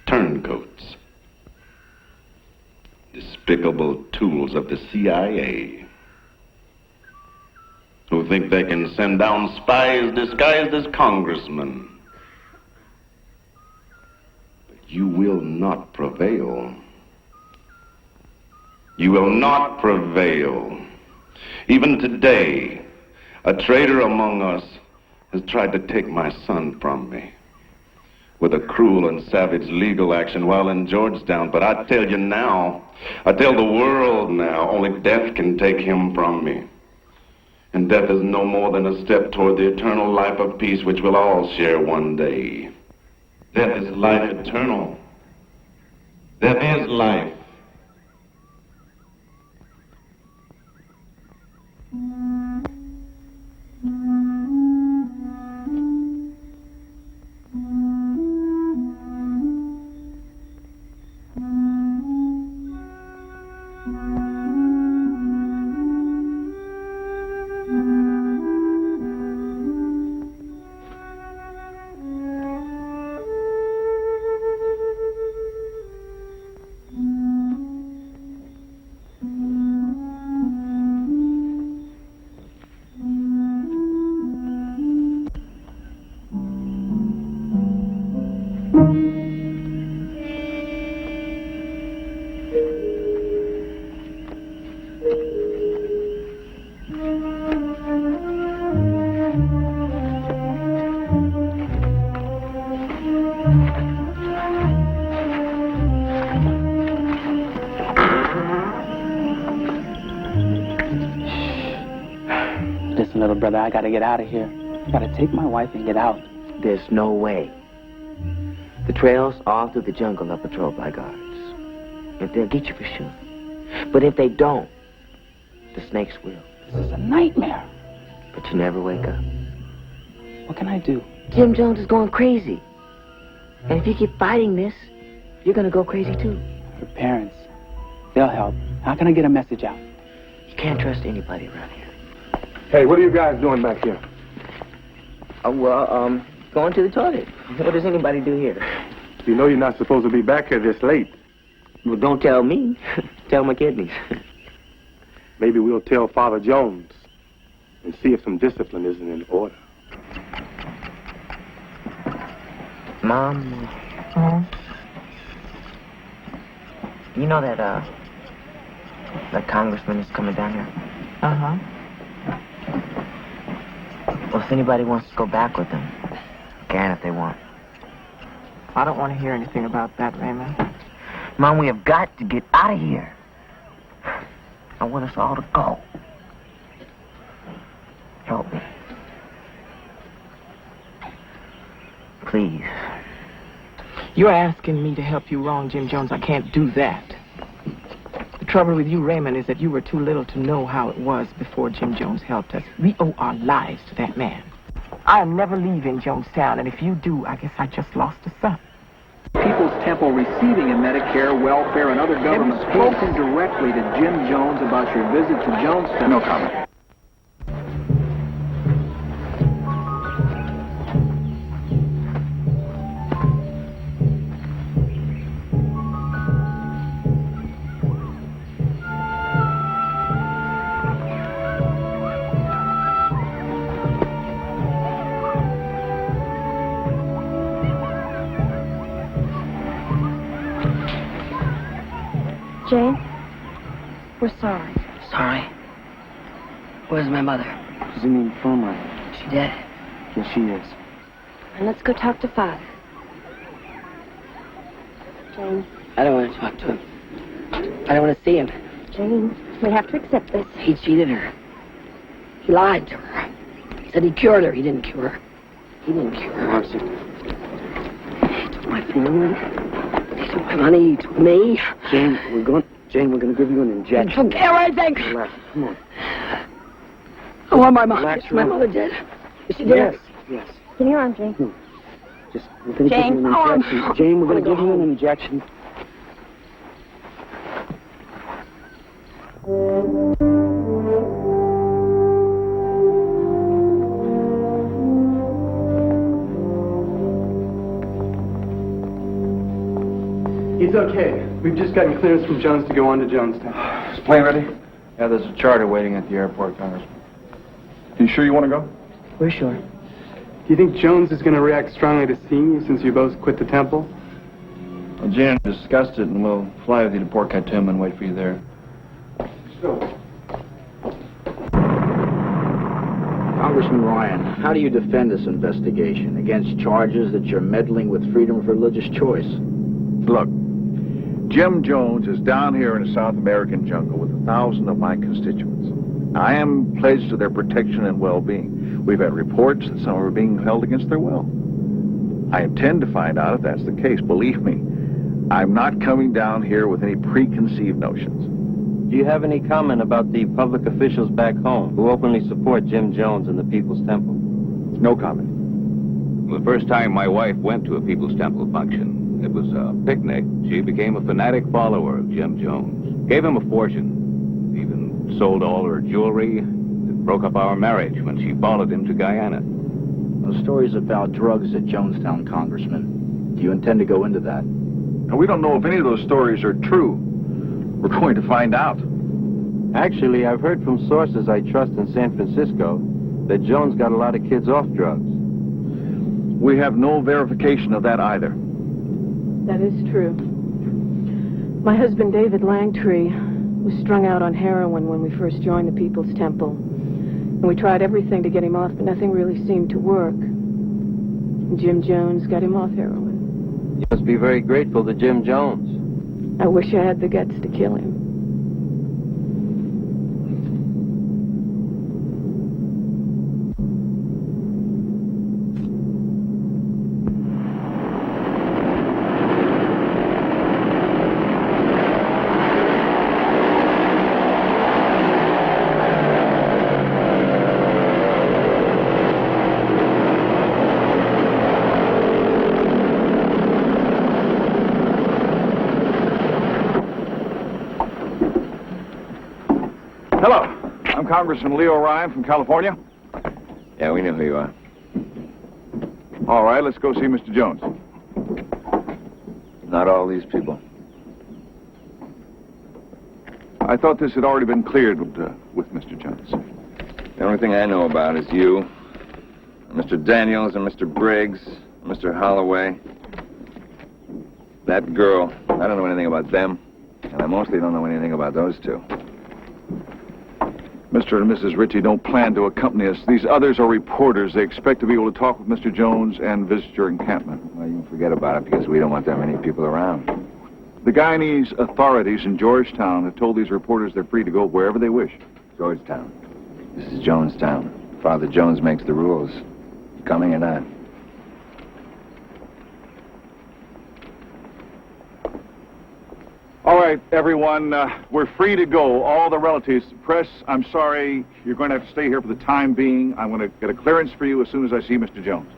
Speaker 2: Turncoats. Despicable tools of the CIA. Who think they can send down spies disguised as congressmen. But you will not prevail. You will not prevail. Even today, a traitor among us has tried to take my son from me with a cruel and savage legal action while in Georgetown. But I tell you now, I tell the world now, only death can take him from me. And death is no more than a step toward the eternal life of peace which we'll all share one day. Death is life eternal. Death is life.
Speaker 1: Little brother, I gotta get out of here. I gotta take my wife and get out.
Speaker 3: There's no way. The trails all through the jungle are patrolled by guards. If they'll get you for sure. But if they don't, the snakes will.
Speaker 1: This is a nightmare.
Speaker 3: But you never wake up.
Speaker 1: What can I do?
Speaker 3: Jim Jones is going crazy. And if you keep fighting this, you're gonna go crazy too.
Speaker 1: Her parents, they'll help. How can I get a message out?
Speaker 3: You can't trust anybody around here.
Speaker 15: Hey, what are you guys doing back here?
Speaker 3: Going to the toilet. What does anybody do here?
Speaker 15: You know you're not supposed to be back here this late.
Speaker 3: Well, don't tell me. Tell my kidneys.
Speaker 15: Maybe we'll tell Father Jones and see if some discipline isn't in order.
Speaker 3: Mom, you know that congressman is coming down here?
Speaker 13: Uh-huh.
Speaker 3: Well, if anybody wants to go back with him, can if they want.
Speaker 13: I don't want to hear anything about that, Raymond.
Speaker 3: Mom, we have got to get out of here. I want us all to go. Help me. Please.
Speaker 13: You're asking me to help you wrong, Jim Jones. I can't do that. The trouble with you, Raymond, is that you were too little to know how it was before Jim Jones helped us. We owe our lives to that man. I am never leaving Jonestown, and if you do, I guess I just lost a son.
Speaker 4: People's Temple receiving in Medicare, welfare, and other government. Have you spoken directly to Jim Jones about your visit to Jonestown?
Speaker 6: No comment.
Speaker 7: Jane, we're sorry.
Speaker 3: Sorry? Where's my mother?
Speaker 1: She's in the infirmary.
Speaker 3: She dead?
Speaker 1: Yes, she is.
Speaker 7: And let's go talk to Father. Jane.
Speaker 3: I don't want to talk to him. I don't want to see him.
Speaker 7: Jane, we have to accept this.
Speaker 3: He cheated her.
Speaker 7: He lied to her. He said he cured her. He didn't cure her. He didn't cure her.
Speaker 1: Marcy.
Speaker 7: He took my family. He took my money. He took me.
Speaker 1: Jane, we're going to give you an injection.
Speaker 7: Forget everything.
Speaker 1: Relax. Come on.
Speaker 7: I want my mom.
Speaker 1: Relax,
Speaker 7: Is my mother dead? Is she dead?
Speaker 1: Yes, yes.
Speaker 7: Give me your arm, Jane.
Speaker 1: No. Just, we're going to give you an injection. Jane, we're going to give you an injection.
Speaker 4: He's okay. We've just gotten clearance from Jones to go on to Jonestown.
Speaker 9: Is plane ready?
Speaker 4: Yeah, there's a charter waiting at the airport, Congressman.
Speaker 9: You sure you want to go?
Speaker 3: We're sure.
Speaker 4: Do you think Jones is going to react strongly to seeing you since you both quit the temple? Well, Jan discussed it, and we'll fly with you to Port Khartoum and wait for you there.
Speaker 12: Congressman Ryan, how do you defend this investigation against charges that you're meddling with freedom of religious choice?
Speaker 14: Look, Jim Jones is down here in the South American jungle with 1,000 of my constituents. I am pledged to their protection and well-being. We've had reports that some are being held against their will. I intend to find out if that's the case. Believe me, I'm not coming down here with any preconceived notions.
Speaker 23: Do you have any comment about the public officials back home who openly support Jim Jones and the People's Temple?
Speaker 14: No comment.
Speaker 24: The first time my wife went to a People's Temple function, it was a picnic. She became a fanatic follower of Jim Jones. Gave him a fortune. Even sold all her jewelry. It broke up our marriage when she followed him to Guyana.
Speaker 12: Those stories about drugs at Jonestown, Congressman. Do you intend to go into that?
Speaker 14: Now, we don't know if any of those stories are true. We're going to find out.
Speaker 23: Actually, I've heard from sources I trust in San Francisco that Jones got a lot of kids off drugs.
Speaker 14: We have no verification of that either.
Speaker 25: That is true. My husband, David Langtree, was strung out on heroin when we first joined the People's Temple. And we tried everything to get him off, but nothing really seemed to work. And Jim Jones got him off heroin.
Speaker 23: You must be very grateful to Jim Jones.
Speaker 25: I wish I had the guts to kill him.
Speaker 14: Congressman Leo Ryan from California.
Speaker 16: Yeah, we know who you are.
Speaker 14: All right, let's go see Mr. Jones.
Speaker 16: Not all these people.
Speaker 14: I thought this had already been cleared with Mr. Jones.
Speaker 16: The only thing I know about is you, Mr. Daniels, and Mr. Briggs, and Mr. Holloway. That girl, I don't know anything about them, and I mostly don't know anything about those two.
Speaker 14: Mr. and Mrs. Ritchie don't plan to accompany us. These others are reporters. They expect to be able to talk with Mr. Jones and visit your encampment.
Speaker 16: Well, you can forget about it because we don't want that many people around.
Speaker 14: The Guyanese authorities in Georgetown have told these reporters they're free to go wherever they wish.
Speaker 16: Georgetown. This is Jonestown. Father Jones makes the rules. You coming or not?
Speaker 14: All right, everyone, we're free to go. All the relatives. Press, I'm sorry, you're going to have to stay here for the time being. I'm going to get a clearance for you as soon as I see Mr. Jones.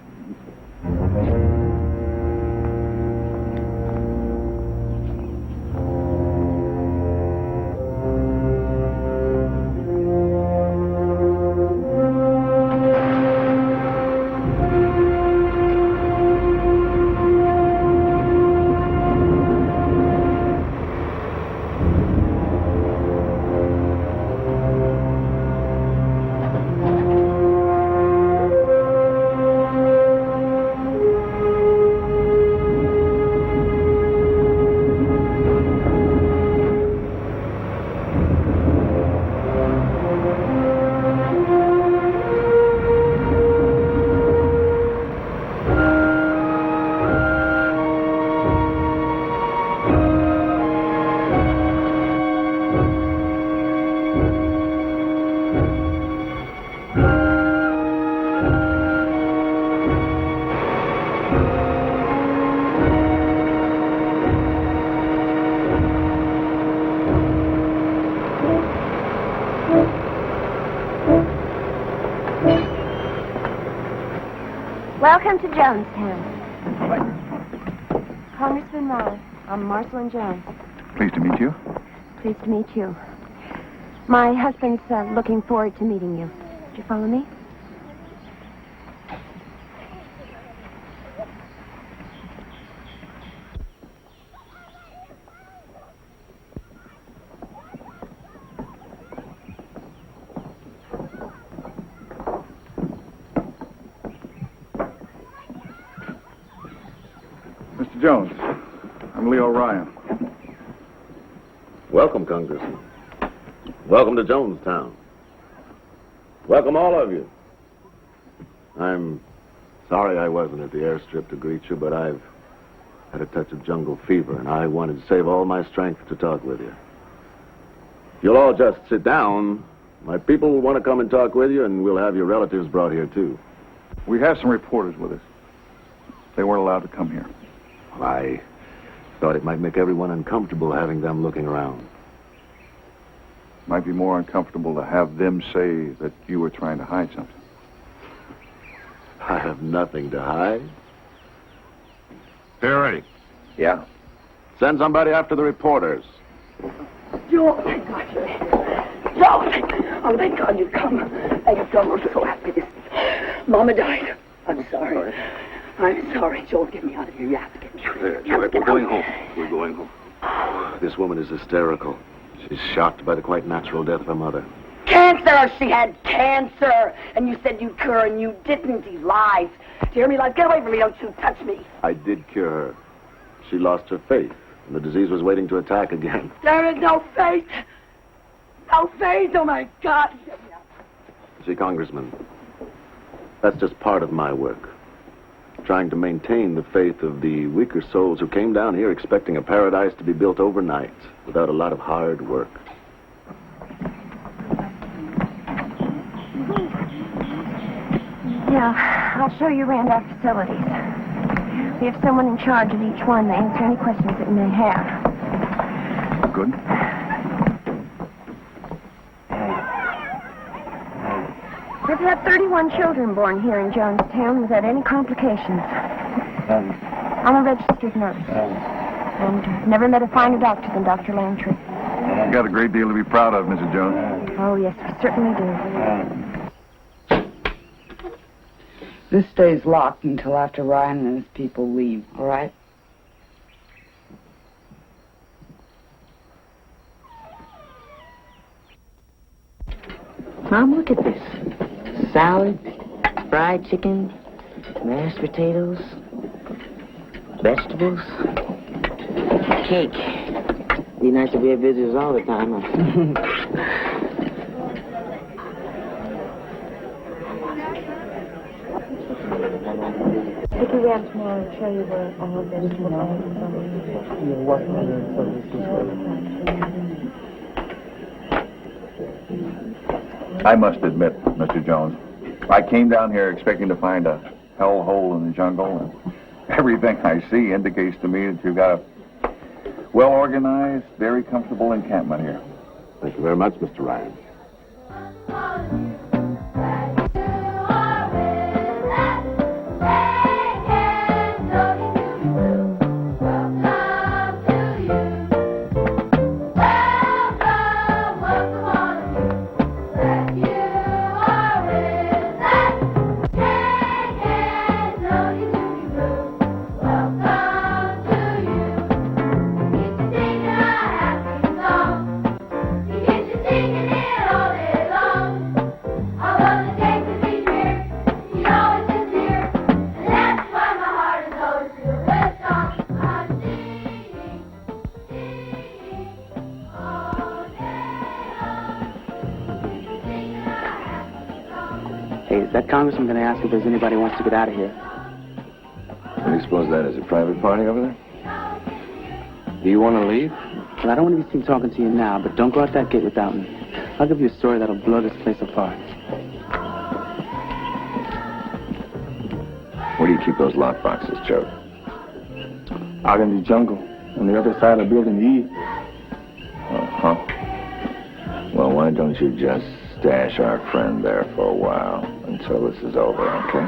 Speaker 8: Welcome to Jonestown. Congressman Ryan. I'm Marceline Jones.
Speaker 14: Pleased to meet you.
Speaker 8: Pleased to meet you. My husband's looking forward to meeting you. Did you follow me?
Speaker 14: Mr. Jones, I'm Leo Ryan.
Speaker 2: Welcome, Congressman. Welcome to Jonestown. Welcome, all of you. I'm sorry I wasn't at the airstrip to greet you, but I've had a touch of jungle fever, and I wanted to save all my strength to talk with you. If you'll all just sit down, my people will want to come and talk with you, and we'll have your relatives brought here, too.
Speaker 14: We have some reporters with us. They weren't allowed to come here.
Speaker 2: Well, I thought it might make everyone uncomfortable having them looking around.
Speaker 14: Might be more uncomfortable to have them say that you were trying to hide something.
Speaker 2: I have nothing to hide.
Speaker 14: Harry.
Speaker 2: Yeah? Send somebody after the reporters.
Speaker 7: Joe, thank God you're here. Joe, oh, thank God you've come. Thank God, we're so happy to see. Mama died. I'm sorry. I'm sorry. Joel, get me out of here. You have to get me out of here.
Speaker 2: We're going home. We're going home. This woman is hysterical. She's shocked by the quite natural death of her mother.
Speaker 7: Cancer! She had cancer! And you said you'd cure her, and you didn't. He lies. Do you hear me? Like, get away from me. Don't you touch me.
Speaker 2: I did cure her. She lost her faith, and the disease was waiting to attack again.
Speaker 7: There is no faith. No faith. Oh, my God.
Speaker 2: See, Congressman, that's just part of my work. Trying to maintain the faith of the weaker souls who came down here expecting a paradise to be built overnight without a lot of hard work.
Speaker 8: Yeah, I'll show you around our facilities. We have someone in charge of each one to answer any questions that you may have.
Speaker 14: Good.
Speaker 8: We've had 31 children born here in Jonestown without any complications. I'm a registered nurse. And never met a finer doctor than Dr. Langtree.
Speaker 14: You got a great deal to be proud of, Mrs. Jones.
Speaker 8: Oh, yes, we certainly do.
Speaker 10: This stays locked until after Ryan and his people leave, all right?
Speaker 3: Mom, look at this. Salad, fried chicken, mashed potatoes, vegetables, cake. Be nice if we had visitors all the time, huh?
Speaker 8: If you around tomorrow and show you where all of this will
Speaker 14: I must admit, Mr. Jones, I came down here expecting to find a hellhole in the jungle, and everything I see indicates to me that you've got a well-organized, very comfortable encampment here.
Speaker 19: Thank you very much, Mr. Ryan.
Speaker 1: That congressman going to ask if there's anybody who wants to get out of here.
Speaker 2: What do you suppose that is, a private party over there? Do you want to leave?
Speaker 1: Well, I don't want to be seen talking to you now, but don't go out that gate without me. I'll give you a story that'll blow this place apart.
Speaker 2: Where do you keep those lock boxes, Joe?
Speaker 15: Out in the jungle, on the other side of building E.
Speaker 2: Uh-huh. Well, why don't you just stash our friend there for a while until this is over, okay?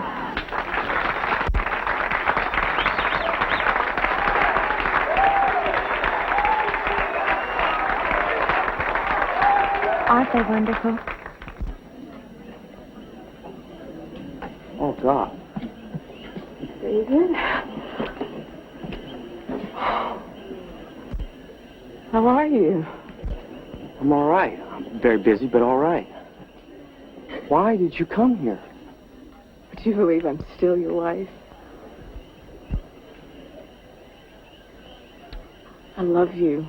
Speaker 8: Aren't they wonderful?
Speaker 1: Oh, God.
Speaker 25: David? How are you?
Speaker 1: I'm all right. I'm very busy, but all right. Why did you come here?
Speaker 25: Do you believe I'm still your wife? I love you.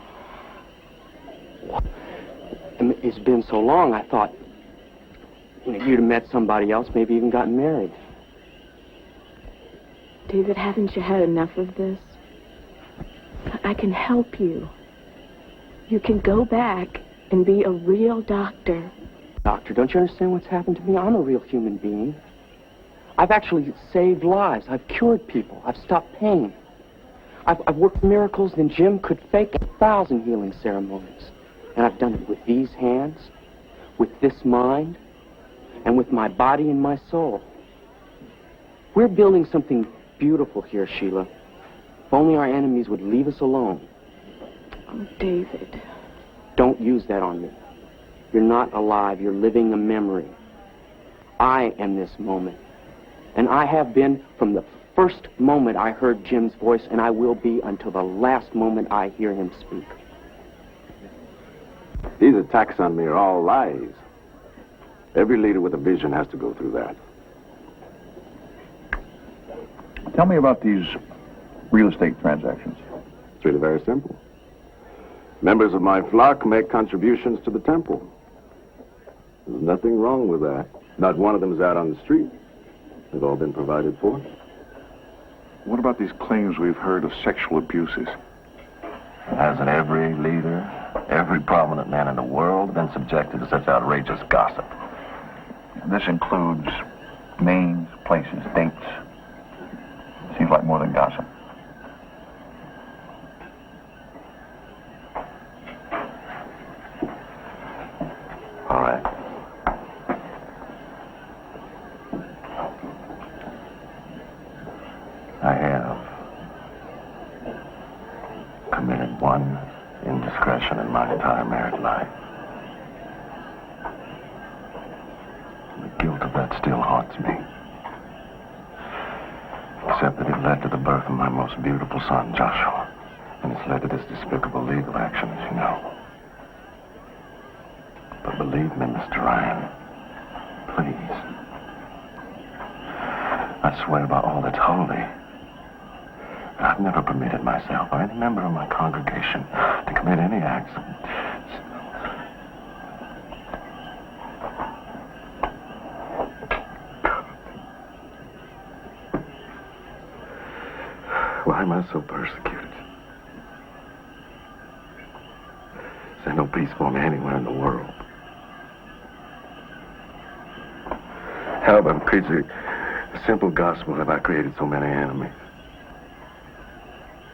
Speaker 1: It's been so long, I thought you'd have met somebody else, maybe even gotten married.
Speaker 25: David, haven't you had enough of this? I can help you. You can go back and be a real doctor.
Speaker 1: Doctor, don't you understand what's happened to me? I'm a real human being. I've actually saved lives. I've cured people. I've stopped pain. I've worked miracles than Jim could fake 1,000 healing ceremonies. And I've done it with these hands, with this mind, and with my body and my soul. We're building something beautiful here, Sheila. If only our enemies would leave us alone.
Speaker 25: Oh, David.
Speaker 1: Don't use that on me. You're not alive. You're living a memory. I am this moment. And I have been from the first moment I heard Jim's voice, and I will be until the last moment I hear him speak.
Speaker 19: These attacks on me are all lies. Every leader with a vision has to go through that.
Speaker 14: Tell me about these real estate transactions.
Speaker 19: It's really very simple. Members of my flock make contributions to the temple. There's nothing wrong with that. Not one of them is out on the street. They've all been provided for.
Speaker 14: What about these claims we've heard of sexual abuses?
Speaker 2: Hasn't every leader, every prominent man in the world been subjected to such outrageous gossip?
Speaker 14: This includes names, places, dates. Seems like more than gossip.
Speaker 2: All right. I have committed one indiscretion in my entire marriage.
Speaker 19: Except that it led to the birth of my most beautiful son, Joshua. And it's led to this despicable legal action, as you know. But believe me, Mr. Ryan, please. I swear by all that's holy, I've never permitted myself or any member of my congregation to commit any acts of... Why am I so persecuted? There's no peace for me anywhere in the world. How about preaching the simple gospel have I created so many enemies?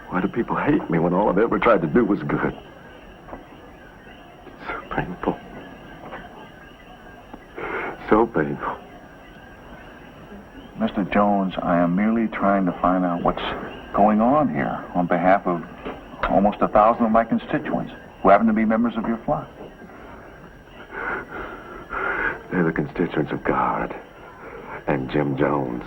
Speaker 19: Why do people hate me when all I've ever tried to do was good? It's so painful. So painful.
Speaker 14: Mr. Jones, I am merely trying to find out what's going on here on behalf of almost 1,000 of my constituents who happen to be members of your flock.
Speaker 19: They're the constituents of God and Jim Jones.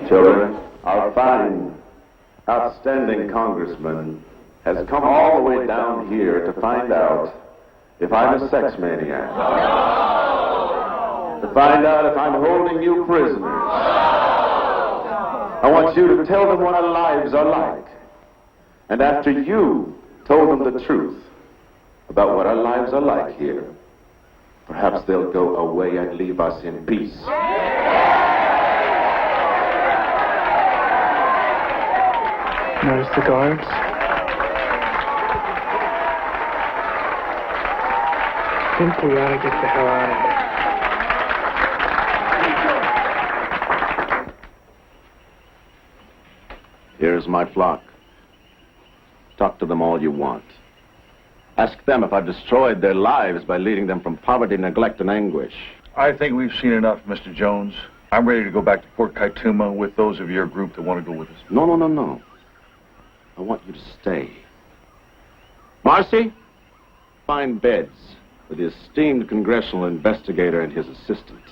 Speaker 2: Children, our fine, outstanding congressman has come all the way down here to find out if I'm a sex maniac. To find out if I'm holding you prisoners. I want you to tell them what our lives are like. And after you told them the truth about what our lives are like here, perhaps they'll go away and leave us in peace.
Speaker 4: Notice the guards? I think we ought to get the hell out of here.
Speaker 2: Here's my flock. Talk to them all you want. Ask them if I've destroyed their lives by leading them from poverty, neglect, and anguish.
Speaker 14: I think we've seen enough, Mr. Jones. I'm ready to go back to Fort Kaituma with those of your group that want to go with us.
Speaker 2: No. I want you to stay. Marcy, find beds for the esteemed congressional investigator and his assistant.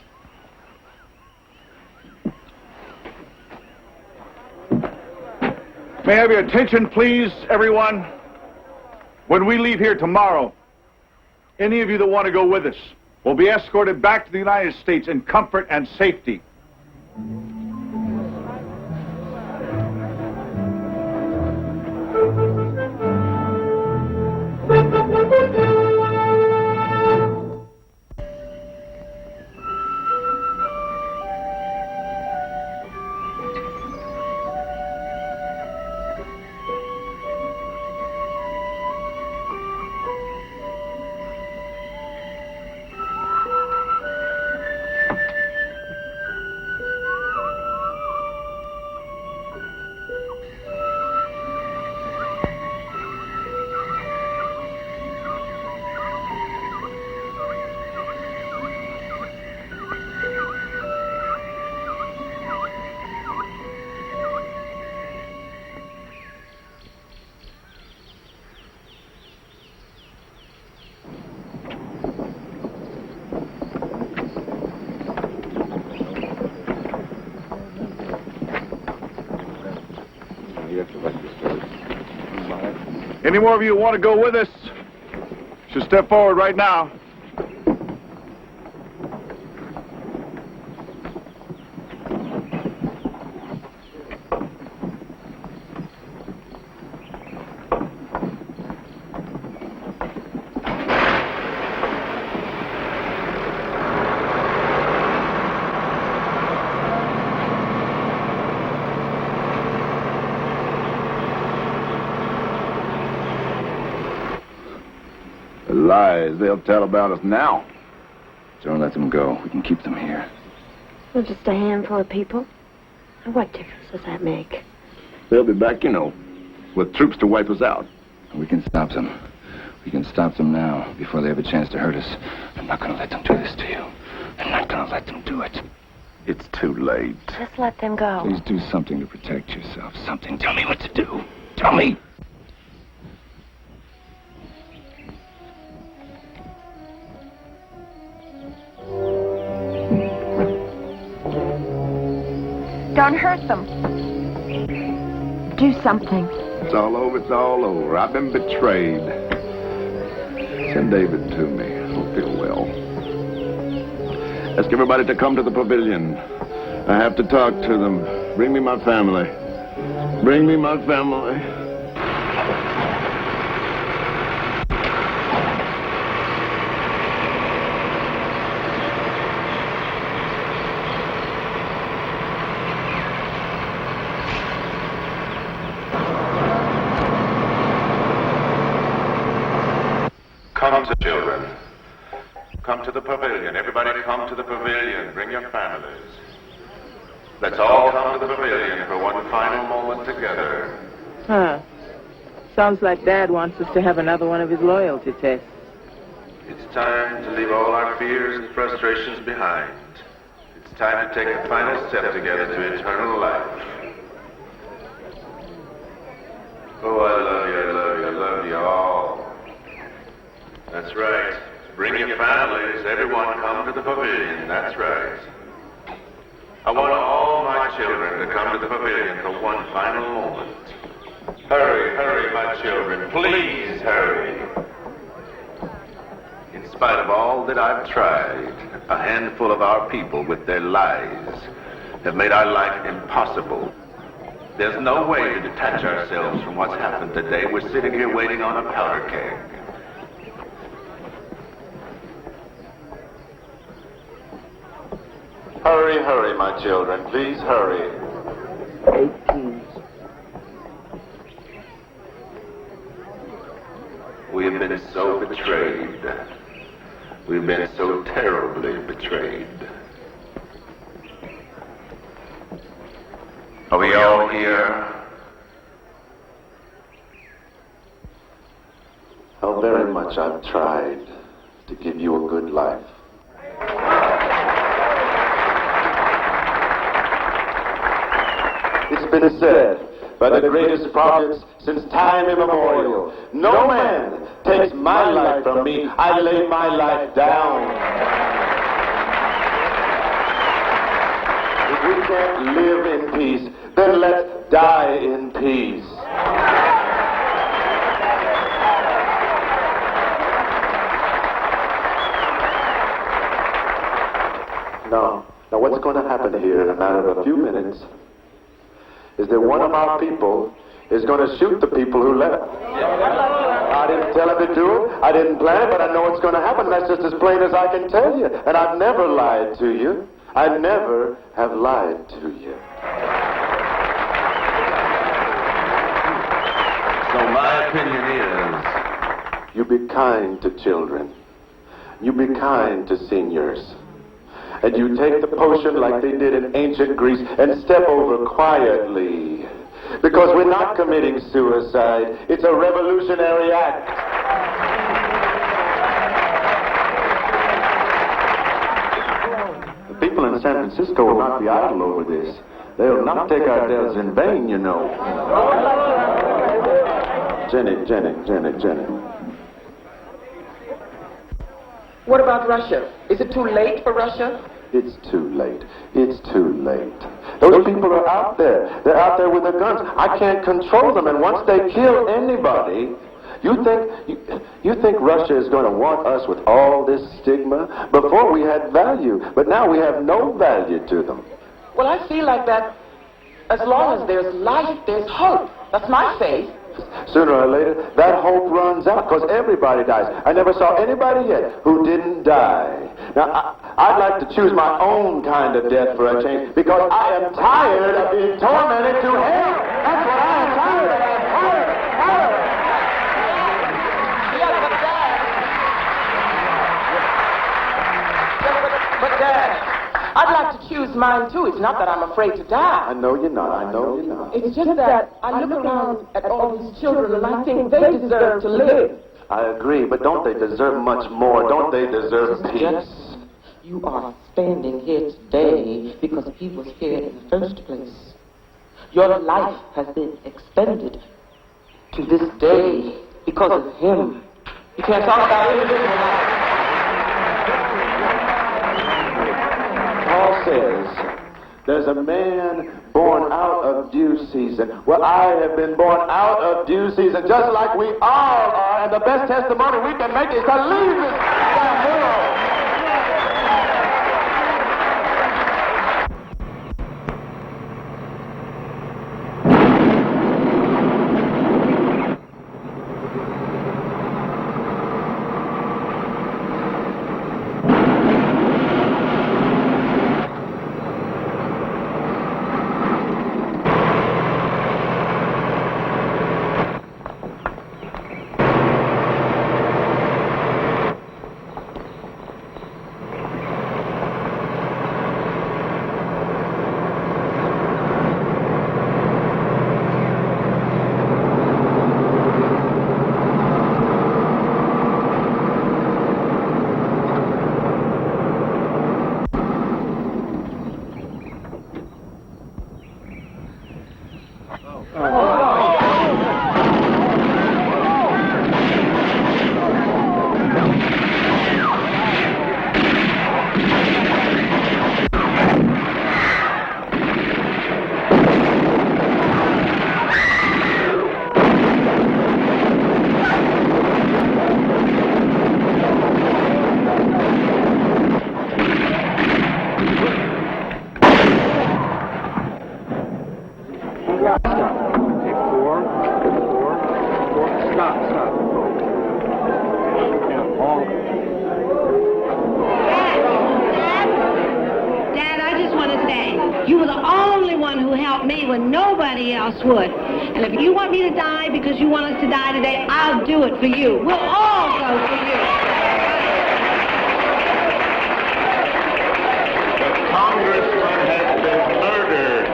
Speaker 14: May I have your attention, please, everyone? When we leave here tomorrow, any of you that want to go with us will be escorted back to the United States in comfort and safety. Any more of you who want to go with us should step forward right now.
Speaker 19: Lies they'll tell about us now.
Speaker 5: Don't let them go. We can keep them here.
Speaker 8: Well, just a handful of people. And what difference does that make?
Speaker 19: They'll be back, you know, with troops to wipe us out.
Speaker 5: We can stop them. We can stop them now, before they have a chance to hurt us. I'm not going to let them do this to you. I'm not going to let them do it.
Speaker 19: It's too late.
Speaker 8: Just let them go.
Speaker 5: Please do something to protect yourself. Something. Tell me what to do. Tell me.
Speaker 8: Don't hurt them. Do something.
Speaker 19: It's all over, it's all over. I've been betrayed. Send David to me. I don't feel well. Ask everybody to come to the pavilion. I have to talk to them. Bring me my family. Bring me my family.
Speaker 2: Come to children. Come to the pavilion. Everybody come to the pavilion. Bring your families. Let's all come to the pavilion for one final moment together.
Speaker 13: Huh. Sounds like Dad wants us to have another one of his loyalty tests.
Speaker 2: It's time to leave all our fears and frustrations behind. It's time to take the final step together to eternal life. Oh, I love you, I love you, I love you all. That's right. Bring your families. Everyone come to the pavilion. That's right. I want all my children to come to the pavilion for one final moment. Hurry, hurry, my children. Please hurry. In spite of all that I've tried, a handful of our people with their lies have made our life impossible. There's no way to detach ourselves from what's happened today. We're sitting here waiting on a powder keg. Hurry, hurry, my children. Please hurry.
Speaker 3: 18.
Speaker 2: We have been so betrayed. We've been so terribly betrayed. Are we all here? How very much I've tried to give you a good life. It's been said by the greatest prophets since time immemorial, no man takes my life from me, I lay my life down. If we can't live in peace, then let's die in peace. Now what's going to happen here in a matter of a few minutes is that one of our people is going to shoot the people who left. I didn't tell him to do it. I didn't plan it, but I know it's going to happen. That's just as plain as I can tell you. And I've never lied to you. I never have lied to you. So my opinion is, you be kind to children. You be kind to seniors. And you take the potion like they did in ancient Greece and step over quietly. Because we're not committing suicide. It's a revolutionary act. The people in San Francisco will not be idle over this. They'll not take our deaths in vain, you know. Jenny.
Speaker 13: What about Russia? Is it too late for Russia?
Speaker 2: It's too late. It's too late. Those people are out there. They're out there with their guns. I can't control them, and once they kill anybody, you think Russia is going to want us with all this stigma? Before we had value, but now we have no value to them.
Speaker 13: Well, I feel like that as long as there's life, there's hope. That's my faith.
Speaker 2: Sooner or later, that hope runs out, because everybody dies. I never saw anybody yet who didn't die. Now, I'd like to choose my own kind of death for a change, because I am tired of being tormented to hell. That's what I am tired of. I'm tired.
Speaker 13: But Dad, I'd like to choose mine too. It's not that I'm afraid to die.
Speaker 2: I know you're not.
Speaker 13: It's just that I look around at all these children and I think they deserve to live.
Speaker 2: I agree, but don't they deserve much more? Don't they deserve peace?
Speaker 13: Yes. You are standing here today because he was here in the first place. Your life has been extended to this day because of him. You can't talk about individual life.
Speaker 2: Paul says
Speaker 17: There's a man born out of due season. Well, I have been born out of due season, just like we all are, and the best testimony we can make is to leave this damn world.
Speaker 8: Would. And if you want me to die because you want us to die today, I'll do it for you. We'll all go for you.
Speaker 17: The Congressman has been murdered.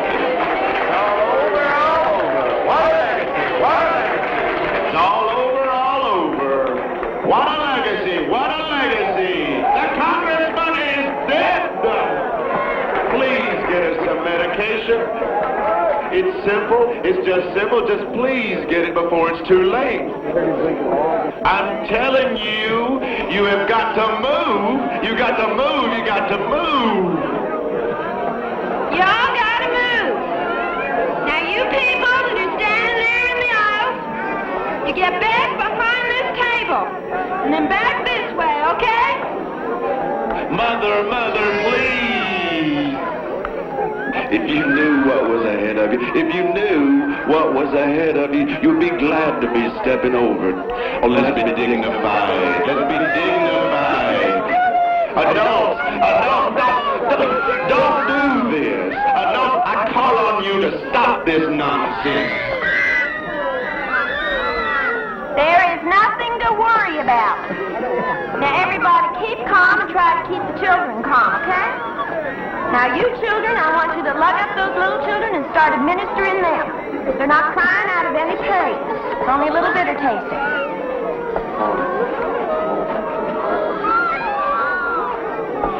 Speaker 17: All over, all over. What a legacy, what a legacy. It's all over, all over. What a legacy, what a legacy. The Congressman is dead. Please get us some medication. It's simple. It's just simple. Just please get it before it's too late. I'm telling you, you have got to move. You got to move. You got to move.
Speaker 8: Y'all gotta move. Now you people that are standing there in the aisle, you get back behind this table. And then back this way, okay?
Speaker 17: Mother, mother, please. If you knew what was ahead of you, if you knew what was ahead of you, you'd be glad to be stepping over. Oh, let's be dignified. Let's be dignified. Adults, don't do this. Adults, I call on you to stop this nonsense.
Speaker 8: There is nothing to worry about. Now everybody keep calm and try to keep the children calm, okay? Now you children, I want you to lug up those little children and start administering them. They're not crying out of any pain. It's only a little bitter tasting.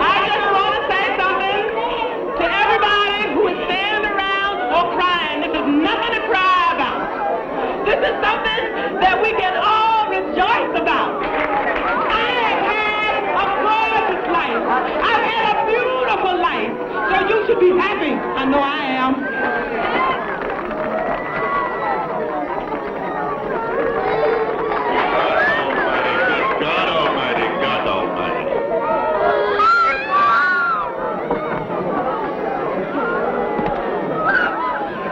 Speaker 11: I just want to say something to everybody who is standing around or crying. This is nothing to cry about. This is something that we can all rejoice about. I have had a gorgeous life. I've had a beautiful life. So you should be happy. I know I am.
Speaker 17: God Almighty, God Almighty.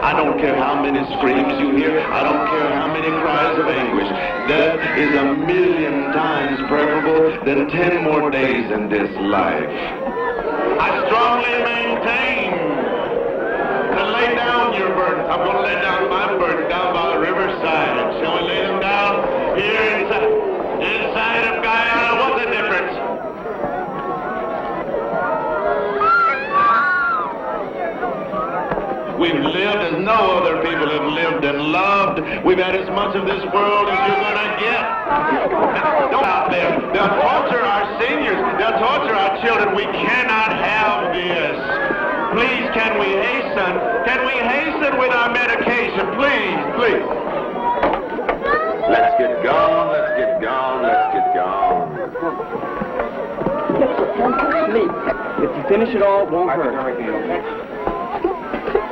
Speaker 17: I don't care how many screams you hear. I don't care how many cries of anguish. Death is 1,000,000 times preferable than 10 more days in this life. I strongly maintain to lay down your burdens. I'm going to lay down my burden down by the riverside. Shall we lay them down here inside of Guyana? What's the difference? We've lived as no other people have lived and loved. We've had as much of this world as you're going to get. Don't out there. They'll torture our seniors. They'll torture our children. We cannot have this. Please, can we hasten? Can we hasten with our medication? Please, please.
Speaker 19: Let's get gone, let's get gone, let's get gone.
Speaker 1: Sleep. If you finish it all, it won't hurt.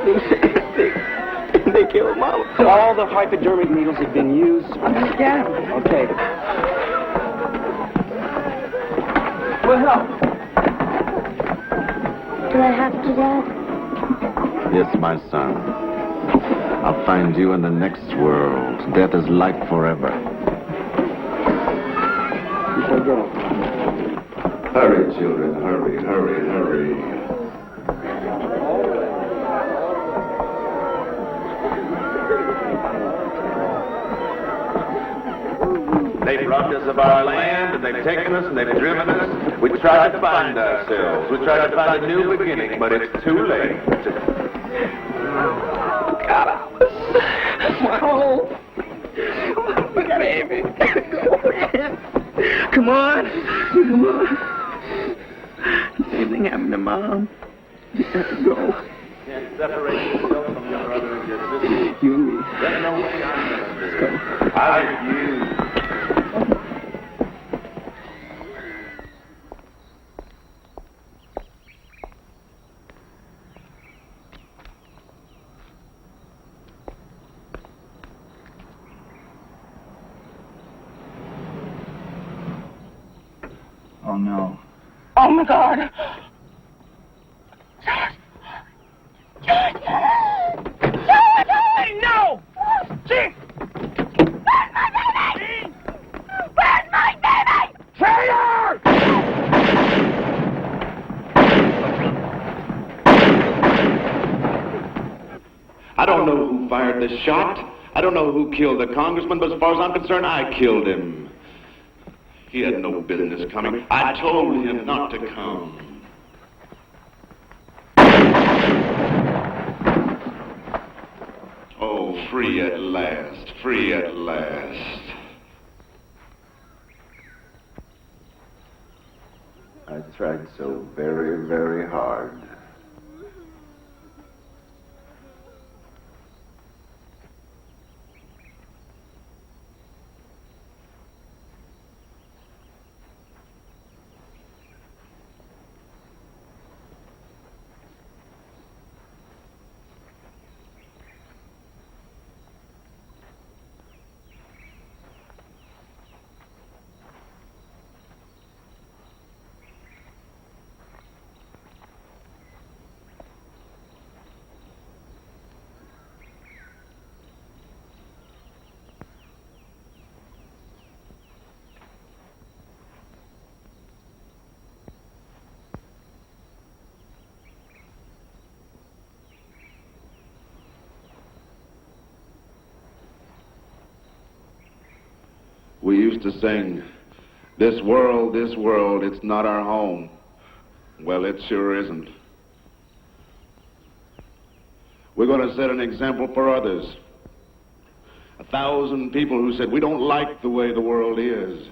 Speaker 1: They killed Mama.
Speaker 6: All the hypodermic needles have been used.
Speaker 1: Understand?
Speaker 6: Okay.
Speaker 1: Well, help.
Speaker 18: Do I have to, Dad?
Speaker 19: Yes, my son. I'll find you in the next world. Death is life forever. Hurry, children, hurry, hurry, hurry.
Speaker 16: They've robbed us of our land, and they've taken us, and they've driven us. We tried to find ourselves. We tried to find a new beginning, but it's too late.
Speaker 1: God, I was home. We got Emmy. Come on. Come on. Same thing happened to Mom. You have to go.
Speaker 16: Can't separate yourself from your brother and your sister.
Speaker 1: You and me.
Speaker 16: There's no way I'm
Speaker 1: Let's go.
Speaker 16: I refuse.
Speaker 4: Oh, no.
Speaker 11: Oh, my God. George! No! Chief! Where's my baby? Where's my baby? Traitor!
Speaker 16: I don't know who fired the shot. I don't know who killed the congressman, but as far as I'm concerned, I killed him. He had no business coming. I told him not to come. Oh, free at last, free at last.
Speaker 19: I tried so very, very hard.
Speaker 16: We used to sing, this world, it's not our home. Well, it sure isn't. We're going to set an example for others. 1,000 people who said, we don't like the way the world is.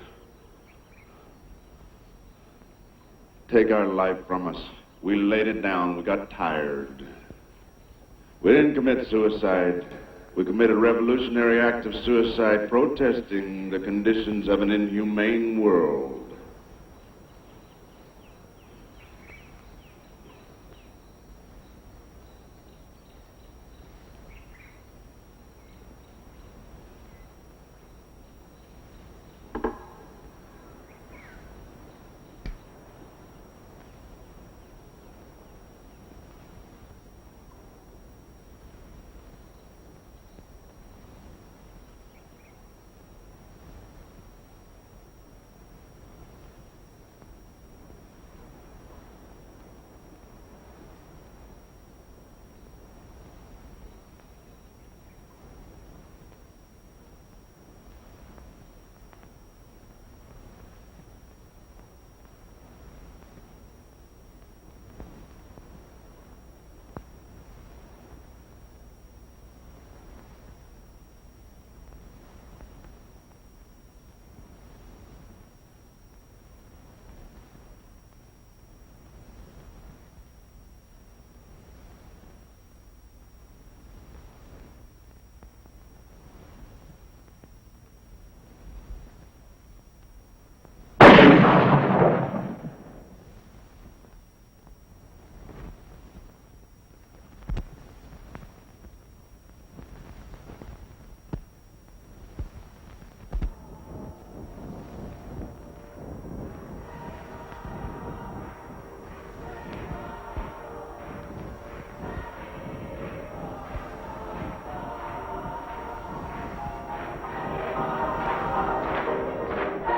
Speaker 16: Take our life from us. We laid it down. We got tired. We didn't commit suicide. We committed a revolutionary act of suicide, protesting the conditions of an inhumane world.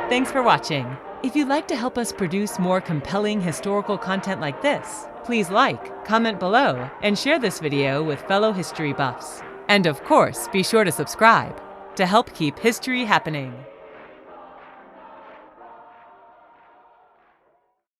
Speaker 9: Thanks for watching. If you'd like to help us produce more compelling historical content like this, please like, comment below, and share this video with fellow history buffs. And of course, be sure to subscribe to help keep history happening.